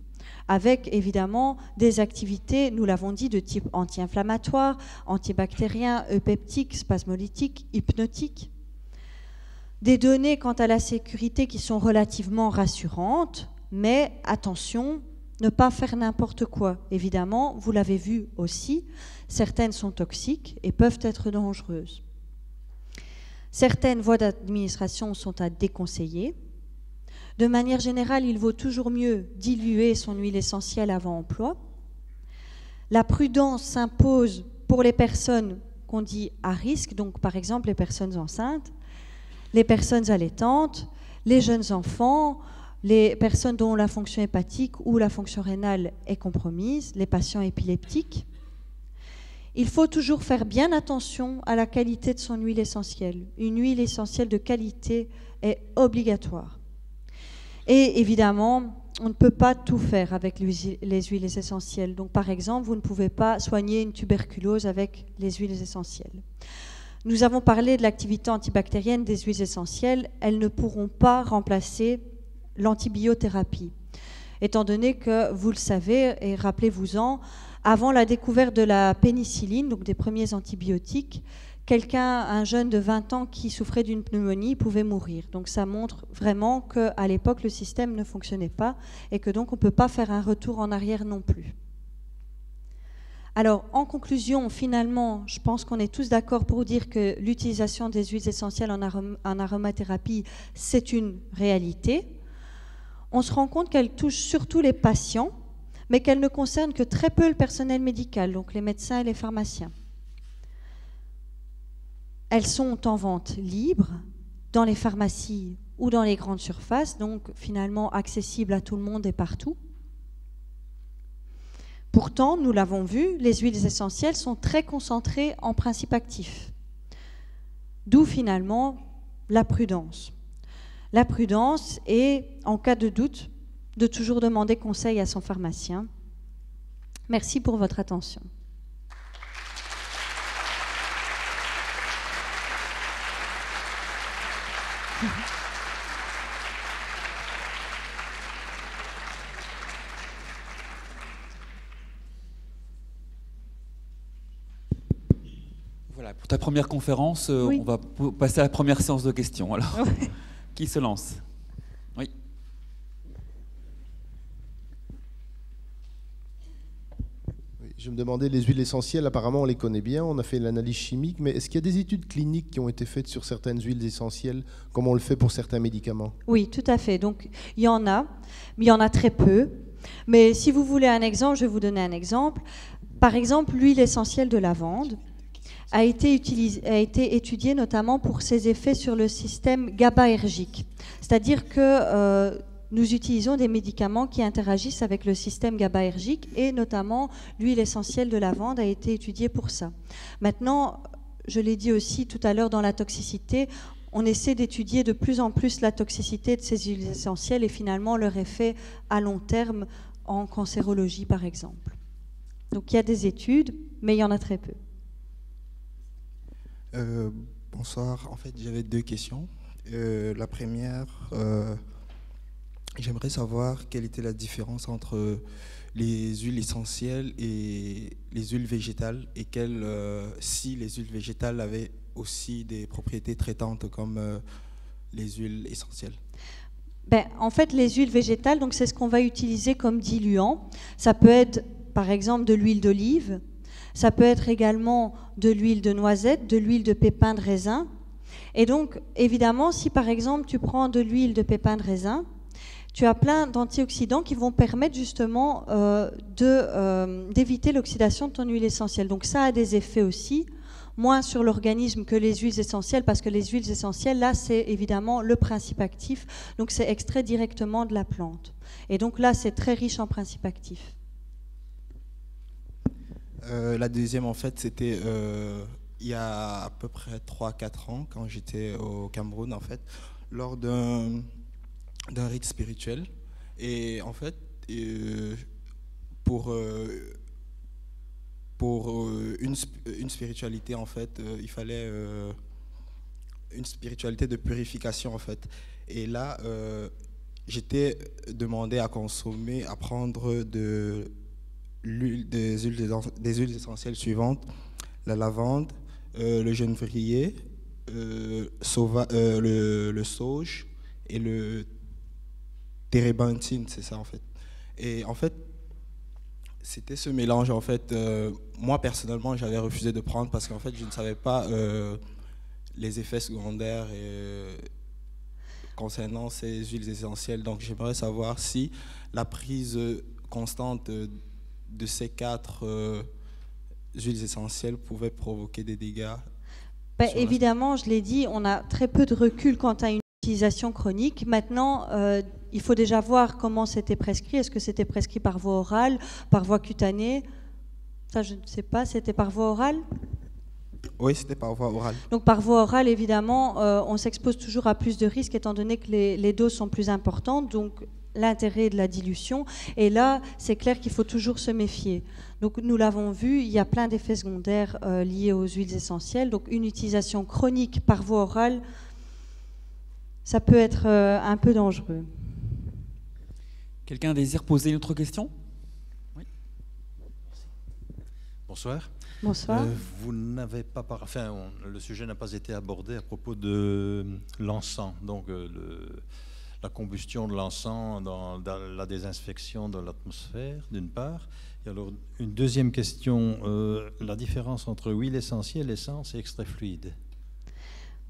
avec évidemment des activités, nous l'avons dit, de type anti-inflammatoire, antibactérien, eupeptique, spasmolytique, hypnotique. Des données quant à la sécurité qui sont relativement rassurantes, mais attention, ne pas faire n'importe quoi. Évidemment, vous l'avez vu aussi, certaines sont toxiques et peuvent être dangereuses. Certaines voies d'administration sont à déconseiller. De manière générale, il vaut toujours mieux diluer son huile essentielle avant emploi. La prudence s'impose pour les personnes qu'on dit à risque, donc par exemple les personnes enceintes, les personnes allaitantes, les jeunes enfants, les personnes dont la fonction hépatique ou la fonction rénale est compromise, les patients épileptiques. Il faut toujours faire bien attention à la qualité de son huile essentielle. Une huile essentielle de qualité est obligatoire. Et évidemment, on ne peut pas tout faire avec les huiles essentielles. Donc, par exemple, vous ne pouvez pas soigner une tuberculose avec les huiles essentielles. Nous avons parlé de l'activité antibactérienne des huiles essentielles. Elles ne pourront pas remplacer l'antibiothérapie, étant donné que, vous le savez, et rappelez-vous-en, avant la découverte de la pénicilline, donc des premiers antibiotiques, un jeune de 20 ans qui souffrait d'une pneumonie pouvait mourir. Donc ça montre vraiment qu'à l'époque, le système ne fonctionnait pas et que donc on ne peut pas faire un retour en arrière non plus. Alors, en conclusion, finalement, je pense qu'on est tous d'accord pour dire que l'utilisation des huiles essentielles en aromathérapie, c'est une réalité. On se rend compte qu'elle touche surtout les patients, mais qu'elle ne concerne que très peu le personnel médical, donc les médecins et les pharmaciens. Elles sont en vente libre dans les pharmacies ou dans les grandes surfaces, donc finalement accessibles à tout le monde et partout. Pourtant, nous l'avons vu, les huiles essentielles sont très concentrées en principes actifs. D'où finalement la prudence. La prudence est, en cas de doute, de toujours demander conseil à son pharmacien. Merci pour votre attention. Voilà, pour ta première conférence, Oui. on va passer à la première séance de questions. Alors, Ouais. qui se lance? Oui. Oui, je me demandais, les huiles essentielles, apparemment on les connaît bien, on a fait l'analyse chimique, mais est-ce qu'il y a des études cliniques qui ont été faites sur certaines huiles essentielles, comme on le fait pour certains médicaments? Oui, tout à fait. Donc, il y en a, mais il y en a très peu. Mais si vous voulez un exemple, je vais vous donner un exemple. Par exemple, l'huile essentielle de lavande a été étudiée notamment pour ses effets sur le système GABAergique. C'est-à-dire que nous utilisons des médicaments qui interagissent avec le système GABAergique et notamment l'huile essentielle de lavande a été étudiée pour ça. Maintenant, je l'ai dit aussi tout à l'heure dans la toxicité, on essaie d'étudier de plus en plus la toxicité de ces huiles essentielles et finalement leur effet à long terme en cancérologie par exemple. Donc il y a des études, mais il y en a très peu. Bonsoir, en fait j'avais deux questions. La première, j'aimerais savoir quelle était la différence entre les huiles essentielles et les huiles végétales et si les huiles végétales avaient aussi des propriétés traitantes comme les huiles essentielles. En fait, les huiles végétales, donc c'est ce qu'on va utiliser comme diluant. Ça peut être par exemple de l'huile d'olive, ça peut être également de l'huile de noisette, de l'huile de pépins de raisin. Et donc, évidemment, si par exemple tu prends de l'huile de pépins de raisin, tu as plein d'antioxydants qui vont permettre justement d'éviter l'oxydation de ton huile essentielle. Donc ça a des effets aussi, moins sur l'organisme que les huiles essentielles, parce que les huiles essentielles, là, c'est évidemment le principe actif. Donc c'est extrait directement de la plante. Et donc là, c'est très riche en principes actifs. La deuxième, en fait, c'était il y a à peu près 3-4 ans, quand j'étais au Cameroun, en fait, lors d'un rite spirituel. Et en fait, pour une spiritualité, en fait, il fallait une spiritualité de purification, en fait. Et là, j'étais demandé à consommer, à prendre des huiles essentielles suivantes: la lavande, le genevrier, le sauge et le térébenthine, c'est ça en fait. Et en fait, c'était ce mélange en fait. Moi personnellement, j'avais refusé de prendre parce qu'en fait, je ne savais pas les effets secondaires concernant ces huiles essentielles. Donc, j'aimerais savoir si la prise constante de ces 4 huiles essentielles pouvaient provoquer des dégâts. Évidemment, je l'ai dit, on a très peu de recul quant à une utilisation chronique. Maintenant, il faut déjà voir comment c'était prescrit. Est-ce que c'était prescrit par voie orale, par voie cutanée? Ça, je ne sais pas. C'était par voie orale? Oui, c'était par voie orale. Donc par voie orale, évidemment, on s'expose toujours à plus de risques étant donné que les doses sont plus importantes. Donc l'intérêt de la dilution. Et là, c'est clair qu'il faut toujours se méfier. Donc nous l'avons vu, il y a plein d'effets secondaires liés aux huiles essentielles. Donc une utilisation chronique par voie orale, ça peut être un peu dangereux. Quelqu'un désire poser une autre question? Oui. Bonsoir. Bonsoir. Vous n'avez pas le sujet n'a pas été abordé à propos de l'encens, donc la combustion de l'encens dans la désinfection de l'atmosphère, d'une part. Et alors, une deuxième question, la différence entre huile essentielle, essence et extrait fluide.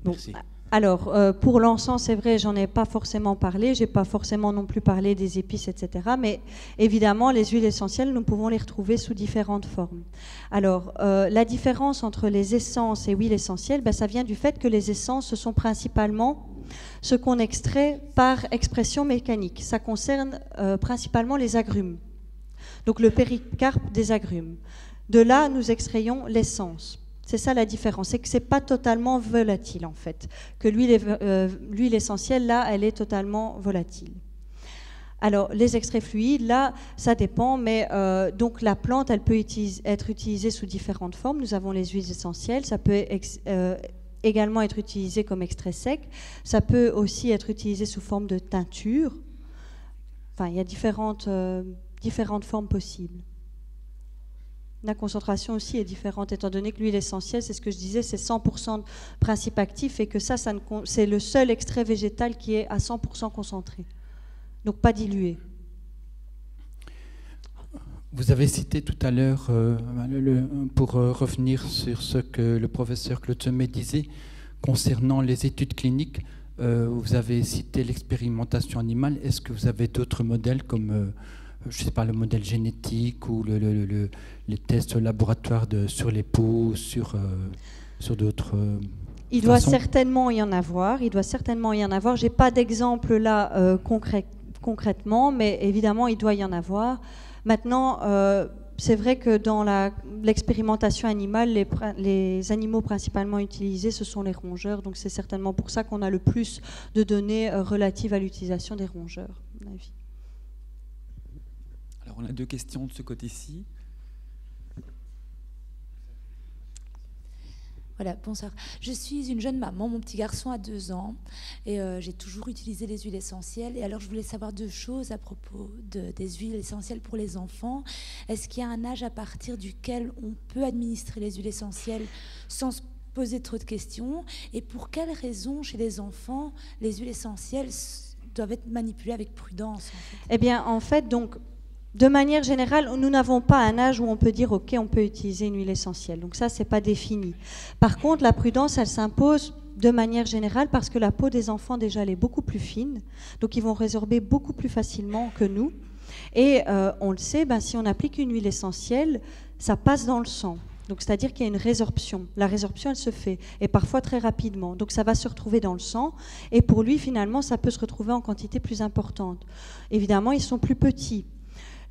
Merci. Bon, alors, pour l'encens, c'est vrai, j'en ai pas forcément parlé, j'ai pas forcément non plus parlé des épices, etc. Mais évidemment, les huiles essentielles, nous pouvons les retrouver sous différentes formes. Alors, la différence entre les essences et huiles essentielles, ben, ça vient du fait que les essences, ce sont principalement ce qu'on extrait par expression mécanique. Ça concerne principalement les agrumes, donc le péricarpe des agrumes. De là, nous extrayons l'essence. C'est ça la différence, c'est que ce n'est pas totalement volatile en fait, que l'huile essentielle, là, elle est totalement volatile. Alors, les extraits fluides, là, ça dépend, mais donc la plante, elle peut être utilisée sous différentes formes. Nous avons les huiles essentielles, ça peut également être utilisé comme extrait sec, ça peut aussi être utilisé sous forme de teinture. Enfin, il y a différentes formes possibles. La concentration aussi est différente, étant donné que l'huile essentielle, c'est ce que je disais, c'est 100% de principe actif et que ça c'est le seul extrait végétal qui est à 100% concentré, donc pas dilué. Vous avez cité tout à l'heure, pour revenir sur ce que le professeur Claude Semet disait, concernant les études cliniques, vous avez cité l'expérimentation animale. Est-ce que vous avez d'autres modèles comme je ne sais pas, le modèle génétique ou les tests laboratoires sur les peaux, sur d'autres Il doit certainement y en avoir. Je n'ai pas d'exemple là concrètement, mais évidemment, il doit y en avoir. Maintenant, c'est vrai que dans l'expérimentation animale, les animaux principalement utilisés, ce sont les rongeurs. Donc c'est certainement pour ça qu'on a le plus de données relatives à l'utilisation des rongeurs, à mon avis. Alors on a deux questions de ce côté-ci. Voilà, bonsoir. Je suis une jeune maman, mon petit garçon a 2 ans et j'ai toujours utilisé les huiles essentielles. Et alors je voulais savoir 2 choses à propos des huiles essentielles pour les enfants. Est-ce qu'il y a un âge à partir duquel on peut administrer les huiles essentielles sans se poser trop de questions? Et pour quelles raisons chez les enfants les huiles essentielles doivent être manipulées avec prudence en fait? Eh bien, en fait, donc, de manière générale, nous n'avons pas un âge où on peut dire « ok, on peut utiliser une huile essentielle ». Donc ça, ce n'est pas défini. Par contre, la prudence, elle s'impose de manière générale parce que la peau des enfants, déjà, elle est beaucoup plus fine. Donc ils vont résorber beaucoup plus facilement que nous. Et on le sait, si on applique une huile essentielle, ça passe dans le sang. Donc c'est-à-dire qu'il y a une résorption. La résorption, elle se fait, et parfois très rapidement. Donc ça va se retrouver dans le sang. Et pour lui, finalement, ça peut se retrouver en quantité plus importante. Évidemment, ils sont plus petits.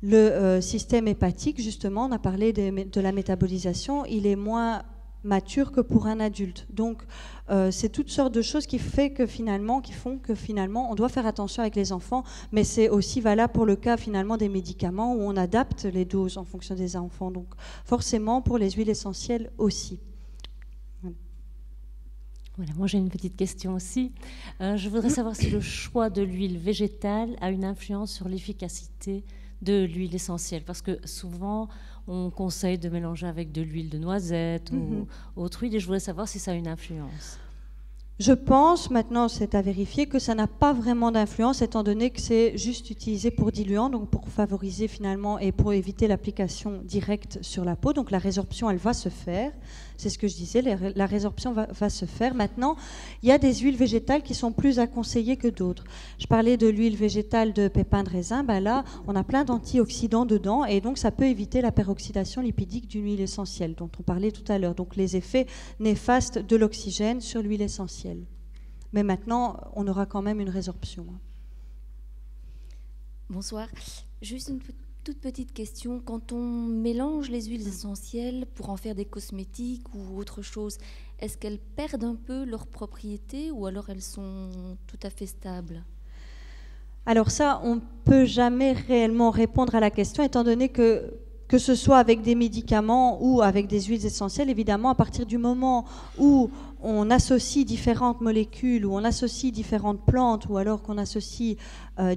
Le système hépatique, justement, on a parlé de la métabolisation, il est moins mature que pour un adulte. Donc, c'est toutes sortes de choses qui font que finalement, on doit faire attention avec les enfants, mais c'est aussi valable pour le cas finalement des médicaments où on adapte les doses en fonction des enfants. Donc, forcément, pour les huiles essentielles aussi. Voilà, moi j'ai une petite question aussi. Je voudrais savoir si le choix de l'huile végétale a une influence sur l'efficacité de l'huile essentielle, parce que souvent on conseille de mélanger avec de l'huile de noisette ou autre huile, et je voudrais savoir si ça a une influence. Je pense, maintenant c'est à vérifier, que ça n'a pas vraiment d'influence étant donné que c'est juste utilisé pour diluant, donc pour favoriser finalement et pour éviter l'application directe sur la peau. Donc la résorption, elle va se faire, c'est ce que je disais, la résorption va se faire. Maintenant, il y a des huiles végétales qui sont plus à conseiller que d'autres. Je parlais de l'huile végétale de pépins de raisin, là on a plein d'antioxydants dedans et donc ça peut éviter la peroxydation lipidique d'une huile essentielle dont on parlait tout à l'heure, donc les effets néfastes de l'oxygène sur l'huile essentielle. Mais maintenant, on aura quand même une résorption. Bonsoir. Juste une toute petite question. Quand on mélange les huiles essentielles pour en faire des cosmétiques ou autre chose, est-ce qu'elles perdent un peu leurs propriétés ou alors elles sont tout à fait stables? Alors ça, on ne peut jamais réellement répondre à la question, étant donné que ce soit avec des médicaments ou avec des huiles essentielles, évidemment, à partir du moment où on associe différentes molécules, ou on associe différentes plantes, ou alors qu'on associe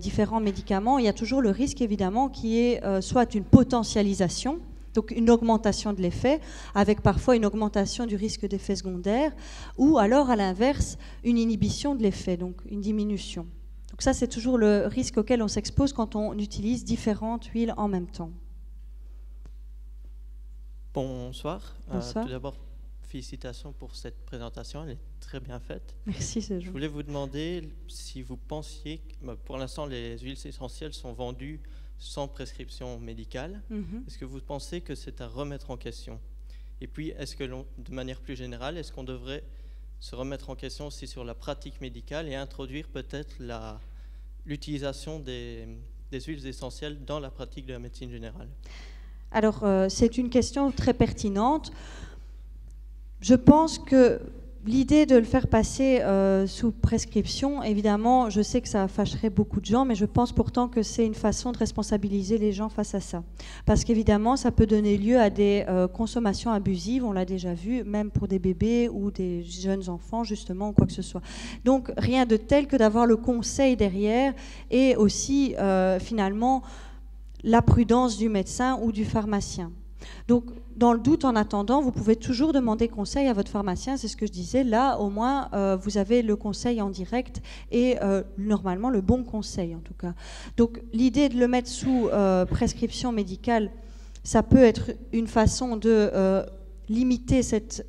différents médicaments, il y a toujours le risque, évidemment, qui est soit une potentialisation, donc une augmentation de l'effet, avec parfois une augmentation du risque d'effet secondaire, ou alors, à l'inverse, une inhibition de l'effet, donc une diminution. Donc ça, c'est toujours le risque auquel on s'expose quand on utilise différentes huiles en même temps. Bonsoir. Bonsoir. Tout d'abord, félicitations pour cette présentation, elle est très bien faite. Merci, c'est Je voulais vous demander si vous pensiez, pour l'instant les huiles essentielles sont vendues sans prescription médicale. Est-ce que vous pensez que c'est à remettre en question? Et puis, est-ce que de manière plus générale, est-ce qu'on devrait se remettre en question aussi sur la pratique médicale et introduire peut-être l'utilisation des huiles essentielles dans la pratique de la médecine générale? Alors, c'est une question très pertinente. Je pense que l'idée de le faire passer sous prescription, évidemment, je sais que ça fâcherait beaucoup de gens, mais je pense pourtant que c'est une façon de responsabiliser les gens face à ça. Parce qu'évidemment, ça peut donner lieu à des consommations abusives, on l'a déjà vu, même pour des bébés ou des jeunes enfants, justement, ou quoi que ce soit. Donc, rien de tel que d'avoir le conseil derrière et aussi, finalement, la prudence du médecin ou du pharmacien. Donc, dans le doute, en attendant, vous pouvez toujours demander conseil à votre pharmacien, c'est ce que je disais. Là, au moins, vous avez le conseil en direct et normalement le bon conseil, en tout cas. Donc, l'idée de le mettre sous prescription médicale, ça peut être une façon de limiter cette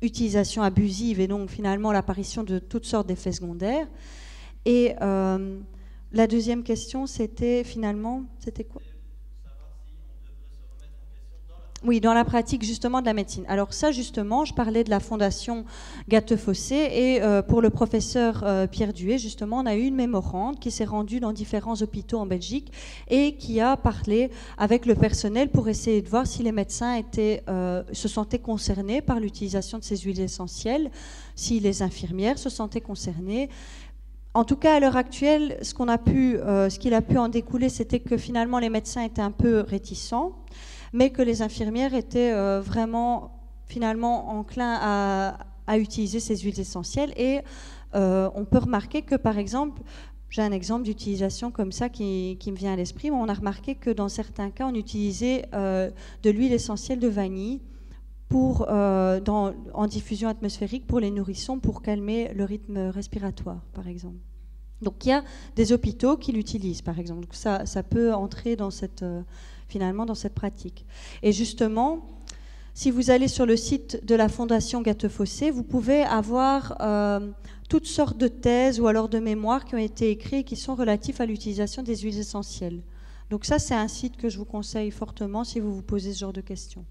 utilisation abusive et donc finalement l'apparition de toutes sortes d'effets secondaires. Et la deuxième question, c'était finalement, c'était quoi ? Oui, dans la pratique justement de la médecine. Alors ça justement, je parlais de la fondation Gattefossé et pour le professeur Pierre Duet, justement, on a eu une mémorande qui s'est rendue dans différents hôpitaux en Belgique et qui a parlé avec le personnel pour essayer de voir si les médecins se sentaient concernés par l'utilisation de ces huiles essentielles, si les infirmières se sentaient concernées. En tout cas, à l'heure actuelle, ce qu'il a pu en découler, c'était que finalement les médecins étaient un peu réticents, mais que les infirmières étaient vraiment finalement enclins à utiliser ces huiles essentielles. Et on peut remarquer que, par exemple, j'ai un exemple d'utilisation comme ça qui me vient à l'esprit, on a remarqué que dans certains cas, on utilisait de l'huile essentielle de vanille en diffusion atmosphérique pour les nourrissons, pour calmer le rythme respiratoire, par exemple. Donc il y a des hôpitaux qui l'utilisent, par exemple. Donc ça peut entrer dans finalement dans cette pratique. Et justement, si vous allez sur le site de la Fondation Gattefossé, vous pouvez avoir toutes sortes de thèses ou alors de mémoires qui ont été écrites et qui sont relatifs à l'utilisation des huiles essentielles. Donc ça, c'est un site que je vous conseille fortement si vous vous posez ce genre de questions.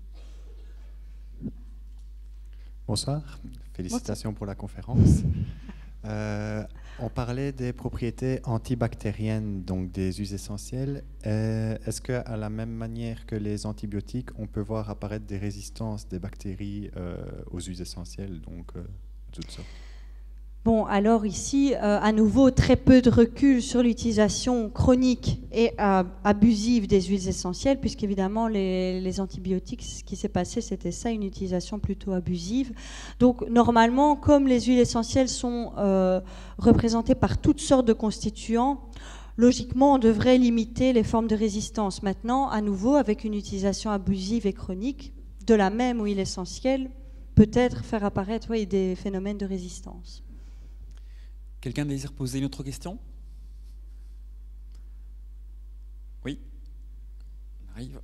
Bonsoir, félicitations pour la conférence. On parlait des propriétés antibactériennes, donc des huiles essentielles. Est-ce qu'à la même manière que les antibiotiques, on peut voir apparaître des résistances des bactéries aux huiles essentielles, donc toutes sortes? Bon, alors ici, à nouveau, très peu de recul sur l'utilisation chronique et abusive des huiles essentielles, puisqu'évidemment, les antibiotiques, ce qui s'est passé, c'était ça, une utilisation plutôt abusive. Donc, normalement, comme les huiles essentielles sont représentées par toutes sortes de constituants, logiquement, on devrait limiter les formes de résistance. Maintenant, à nouveau, avec une utilisation abusive et chronique de la même huile essentielle, peut-être faire apparaître des phénomènes de résistance. Quelqu'un désire poser une autre question? Oui, on arrive.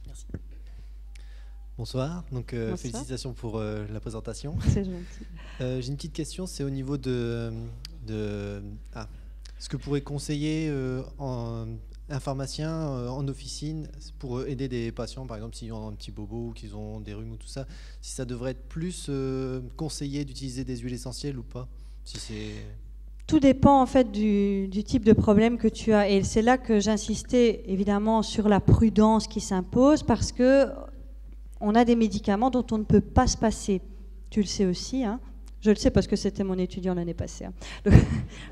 Merci. Bonsoir, donc Bonsoir. félicitations pour la présentation. C'est gentil. J'ai une petite question, c'est au niveau de ce que pourrait conseiller un pharmacien en officine pour aider des patients, par exemple s'ils ont un petit bobo ou qu'ils ont des rhumes ou tout ça, si ça devrait être plus conseillé d'utiliser des huiles essentielles ou pas, si c'est... Tout dépend en fait du type de problème que tu as, et c'est là que j'insistais évidemment sur la prudence qui s'impose, parce que on a des médicaments dont on ne peut pas se passer. Tu le sais aussi, hein? Je le sais parce que c'était mon étudiant l'année passée. Hein. Donc,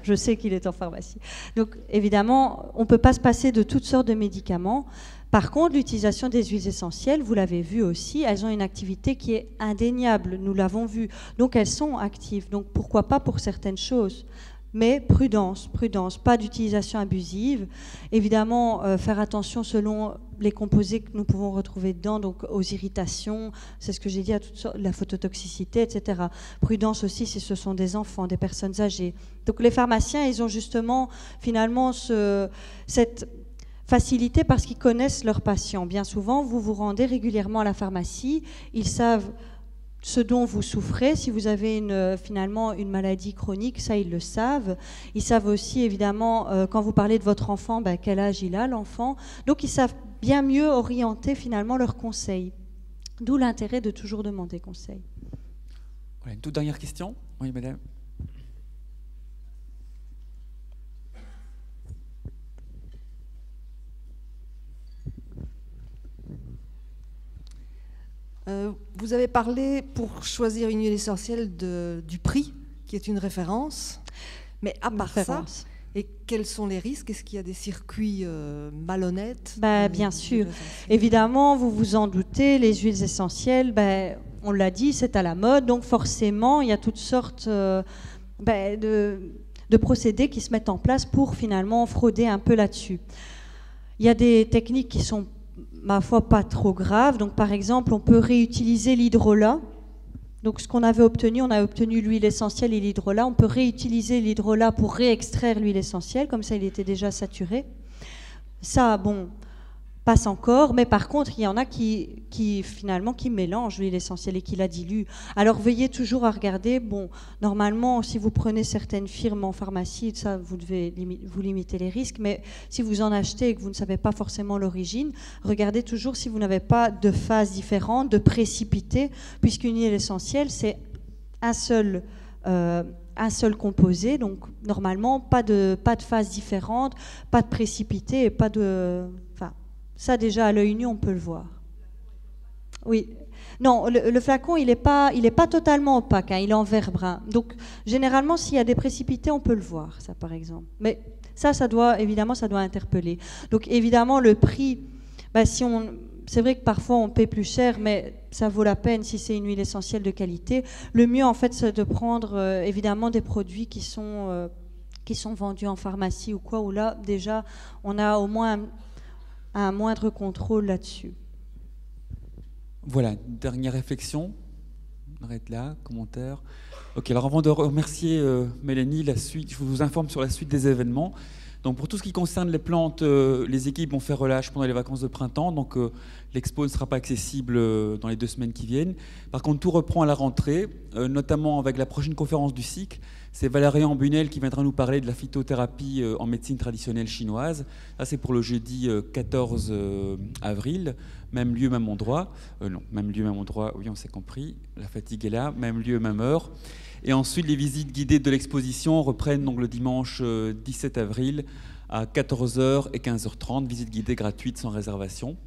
je sais qu'il est en pharmacie. Donc, évidemment, on ne peut pas se passer de toutes sortes de médicaments. Par contre, l'utilisation des huiles essentielles, vous l'avez vu aussi, elles ont une activité qui est indéniable. Nous l'avons vu. Donc, elles sont actives. Donc, pourquoi pas pour certaines choses? Mais prudence, prudence, pas d'utilisation abusive. Évidemment, faire attention selon les composés que nous pouvons retrouver dedans, donc aux irritations, c'est ce que j'ai dit, à toutes sortes, la phototoxicité, etc. Prudence aussi si ce sont des enfants, des personnes âgées. Donc les pharmaciens, ils ont justement finalement cette facilité parce qu'ils connaissent leurs patients. Bien souvent, vous vous rendez régulièrement à la pharmacie, ils savent ce dont vous souffrez, si vous avez finalement une maladie chronique, ça ils le savent. Ils savent aussi évidemment, quand vous parlez de votre enfant, quel âge il a l'enfant. Donc ils savent bien mieux orienter finalement leurs conseils. D'où l'intérêt de toujours demander conseil. Voilà, une toute dernière question. Oui, madame. Vous avez parlé pour choisir une huile essentielle du prix, qui est une référence. Mais à part ça, et quels sont les risques? Est-ce qu'il y a des circuits malhonnêtes? Bien sûr. Évidemment, vous vous en doutez, les huiles essentielles, on l'a dit, c'est à la mode. Donc forcément, il y a toutes sortes de procédés qui se mettent en place pour finalement frauder un peu là-dessus. Il y a des techniques qui sont ma foi, pas trop grave. Donc, par exemple, on peut réutiliser l'hydrolat. Donc, ce qu'on avait obtenu, on a obtenu l'huile essentielle et l'hydrolat. On peut réutiliser l'hydrolat pour réextraire l'huile essentielle, comme ça, il était déjà saturé. Ça, bon, passe encore, mais par contre, il y en a qui finalement, qui mélangent l'huile essentielle et qui la diluent. Alors, veillez toujours à regarder. Bon, normalement, si vous prenez certaines firmes en pharmacie, ça, vous devez vous limiter les risques, mais si vous en achetez et que vous ne savez pas forcément l'origine, regardez toujours si vous n'avez pas de phases différentes, de précipités, puisqu'une huile essentielle, c'est un seul composé, donc normalement, pas de phases différentes, pas de précipités et pas de... Ça, déjà, à l'œil nu, on peut le voir. Oui. Non, le flacon, il n'est pas totalement opaque, hein, il est en vert brun. Donc, généralement, s'il y a des précipités, on peut le voir, ça, par exemple. Mais ça doit interpeller. Donc, évidemment, le prix, c'est vrai que parfois, on paie plus cher, mais ça vaut la peine si c'est une huile essentielle de qualité. Le mieux, en fait, c'est de prendre, évidemment, des produits qui sont vendus en pharmacie ou quoi, où là, déjà, on a au moins un moindre contrôle là-dessus. Voilà, dernière réflexion. On arrête là, commentaire. Ok, alors avant de remercier Mélanie, je vous informe sur la suite des événements. Donc pour tout ce qui concerne les plantes, les équipes vont faire relâche pendant les vacances de printemps, donc l'expo ne sera pas accessible dans les 2 semaines qui viennent. Par contre, tout reprend à la rentrée, notamment avec la prochaine conférence du cycle. C'est Valérian Bunel qui viendra nous parler de la phytothérapie en médecine traditionnelle chinoise. Ça, c'est pour le jeudi 14 avril. Même lieu, même endroit. Non, même lieu, même endroit, oui, on s'est compris. La fatigue est là. Même lieu, même heure. Et ensuite, les visites guidées de l'exposition reprennent donc le dimanche 17 avril à 14h et 15h30. Visite guidée gratuite sans réservation.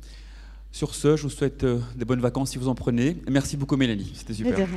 Sur ce, je vous souhaite des bonnes vacances si vous en prenez. Et merci beaucoup, Mélanie. C'était super.